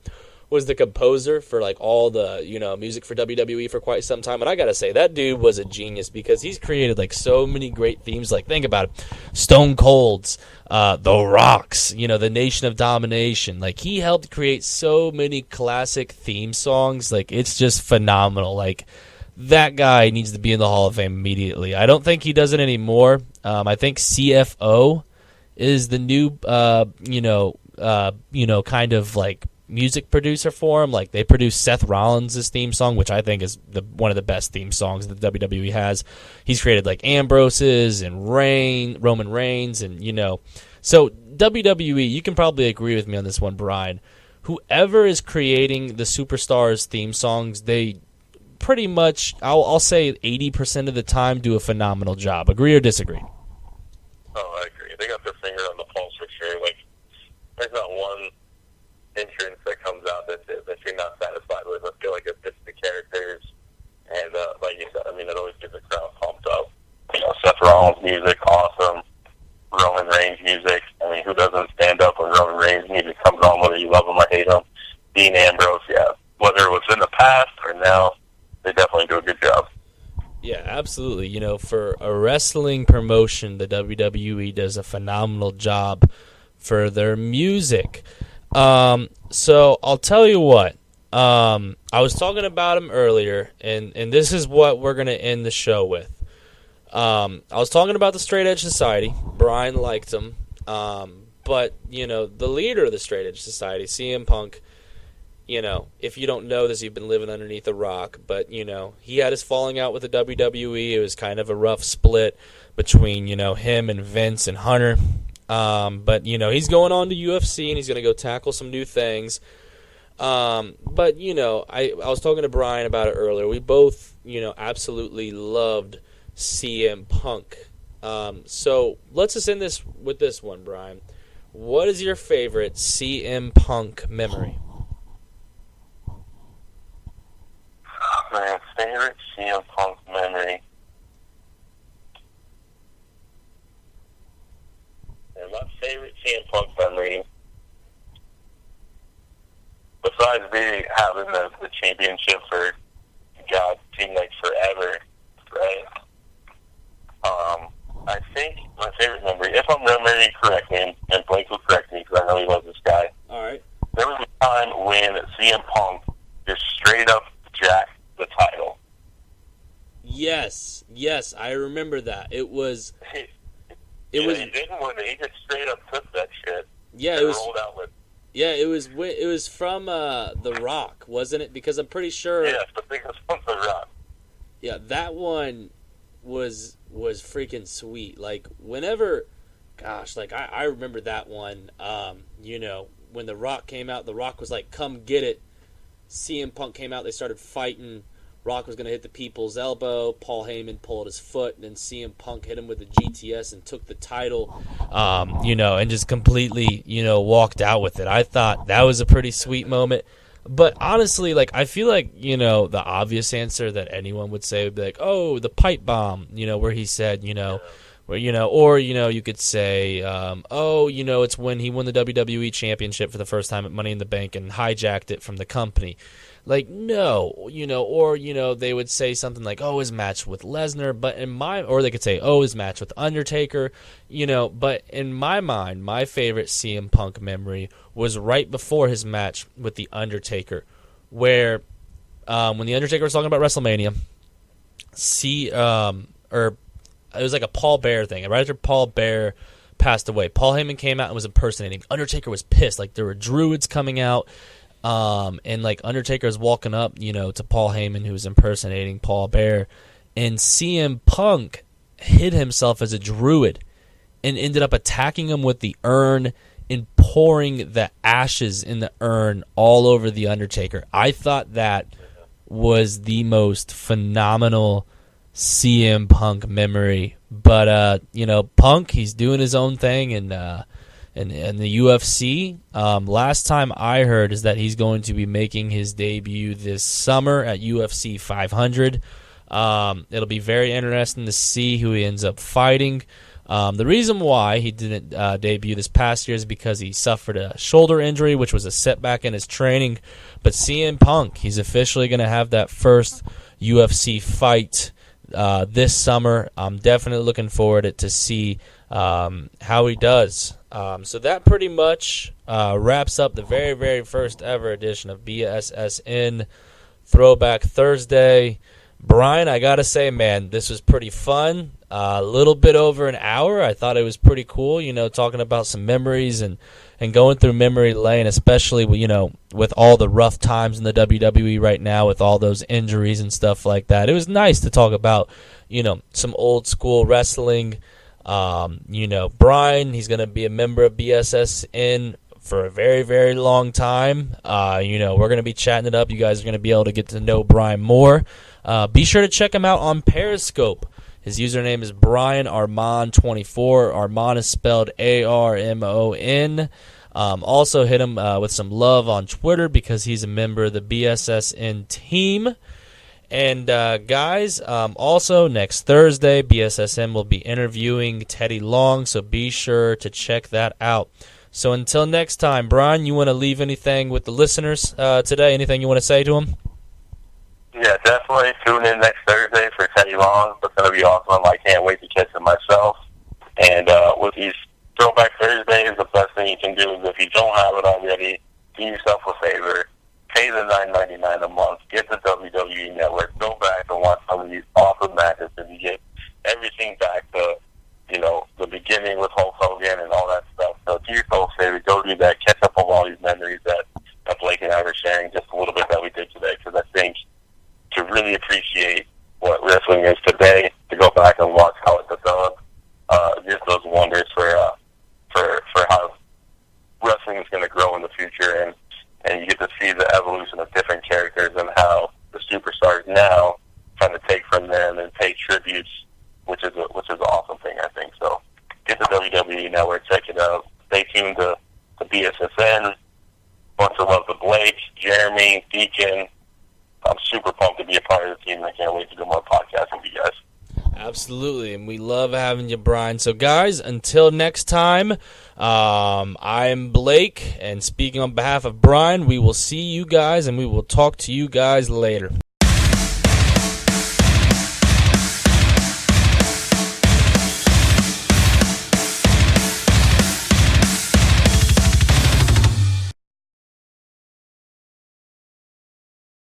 was the composer for, like, all the, music for WWE for quite some time. And I gotta say, that dude was a genius because he's created, like, so many great themes. Like, think about it. Stone Cold's, The Rock's, the Nation of Domination. Like, he helped create so many classic theme songs. Like, it's just phenomenal. Like, that guy needs to be in the Hall of Fame immediately. I don't think he does it anymore. I think CFO is the new, kind of like music producer for him. Like they produced Seth Rollins' theme song, which I think is one of the best theme songs that WWE has. He's created like Ambrose's and Roman Reigns, and So WWE, you can probably agree with me on this one, Brian. Whoever is creating the superstars' theme songs, they pretty much, I'll say 80% of the time, do a phenomenal job. Agree or disagree? Oh, I agree. They got their finger on the pulse for sure. Like, there's not one entrance that comes out that you're not satisfied with. I feel like it fits the characters, and like you said, I mean, it always gets the crowd pumped up. Seth Rollins' music, awesome. Roman Reigns' music. I mean, who doesn't stand up when Roman Reigns' music comes on, whether you love him or hate him? Dean Ambrose, yeah. Whether it was in the past or now, they definitely do a good job. Yeah, absolutely. For a wrestling promotion, the WWE does a phenomenal job for their music. So I'll tell you what. I was talking about him earlier, and this is what we're going to end the show with. I was talking about the Straight Edge Society. Brian liked them. But, the leader of the Straight Edge Society, CM Punk, if you don't know this, you've been living underneath a rock. But, he had his falling out with the WWE. It was kind of a rough split between, him and Vince and Hunter. But, he's going on to UFC, and he's going to go tackle some new things. But, I was talking to Brian about it earlier. We both, absolutely loved CM Punk. So let's just end this with this one, Brian. What is your favorite CM Punk memory? My favorite CM Punk memory. And my favorite CM Punk memory, besides having the championship for, God, seemed like forever, right? I think my favorite memory, if I'm remembering correctly, and Blake will correct me because I know he loves this guy. All right. There was a time when CM Punk just straight up jacked the title. Yes, I remember that. It was. He didn't win it. He just straight up took that shit. Yeah, it was. Rolled out with. Yeah, it was from The Rock, wasn't it? Because I'm pretty sure. Yes, I think it was from The Rock. Yeah, that one was freaking sweet. Like whenever, gosh, like I remember that one. When The Rock came out, The Rock was like, "Come get it." CM Punk came out, they started fighting. Rock was going to hit the people's elbow. Paul Heyman pulled his foot, and then CM Punk hit him with the GTS and took the title, and just completely, walked out with it. I thought that was a pretty sweet moment. But honestly, like, I feel like, the obvious answer that anyone would say would be like, oh, the pipe bomb, where he said, Where, or you could say, it's when he won the WWE Championship for the first time at Money in the Bank and hijacked it from the company. Like, no, or they would say something like, oh, his match with Lesnar, or they could say, oh, his match with Undertaker, but in my mind, my favorite CM Punk memory was right before his match with the Undertaker, where when the Undertaker was talking about WrestleMania, it was like a Paul Bear thing. Right after Paul Bear passed away, Paul Heyman came out and was impersonating. Undertaker was pissed. Like, there were druids coming out, and like Undertaker was walking up, to Paul Heyman, who was impersonating Paul Bear, and CM Punk hid himself as a druid and ended up attacking him with the urn and pouring the ashes in the urn all over the Undertaker. I thought that was the most phenomenal CM Punk memory, but Punk, he's doing his own thing, and in the UFC. Last time I heard is that he's going to be making his debut this summer at UFC 500. It'll be very interesting to see who he ends up fighting. The reason why he didn't debut this past year is because he suffered a shoulder injury, which was a setback in his training. But CM Punk, he's officially going to have that first UFC fight this summer. I'm definitely looking forward to see how he does. So that pretty much wraps up the very, very first ever edition of BSSN Throwback Thursday. Brian, I got to say, man, this was pretty fun. A little bit over an hour. I thought it was pretty cool, talking about some memories and going through memory lane, especially, with all the rough times in the WWE right now with all those injuries and stuff like that. It was nice to talk about, some old school wrestling. Brian, he's going to be a member of BSSN for a very, very long time. We're going to be chatting it up. You guys are going to be able to get to know Brian more. Be sure to check him out on Periscope. His username is Brian Armon24. Armon is spelled Armon. Also hit him with some love on Twitter because he's a member of the BSSN team. And guys, also next Thursday, BSSN will be interviewing Teddy Long, so be sure to check that out. So until next time, Brian, you want to leave anything with the listeners today? Anything you want to say to them? Yeah, definitely tune in next Thursday for Teddy Long. It's going to be awesome. I can't wait to catch him myself. And with these Throwback Thursdays, the best thing you can do is, if you don't have it already, do yourself a favor. Pay the $9.99 a month. Get the WWE Network. Go back and watch some of these awesome matches, and you get everything back to, the beginning with Hulk Hogan and all that stuff. So do yourself a favor. Go do that. Catch up on all these memories that Blake and I were sharing, just a little bit that we did today, because I think to really appreciate what wrestling is today, to go back and watch how it developed, just those wonders for how wrestling is going to grow in the future, and you get to see the evolution of different characters and how the superstars now trying to take from them and pay tributes, which is an awesome thing, I think. So get the WWE Network, check it out. Stay tuned to BSSN. Bunch of love to Blake, Jeremy, Deacon. I'm super pumped to be a part of the team. I can't wait to do more podcasts with you guys. Absolutely, and we love having you, Brian. So, guys, until next time, I'm Blake, and speaking on behalf of Brian, we will see you guys, and we will talk to you guys later.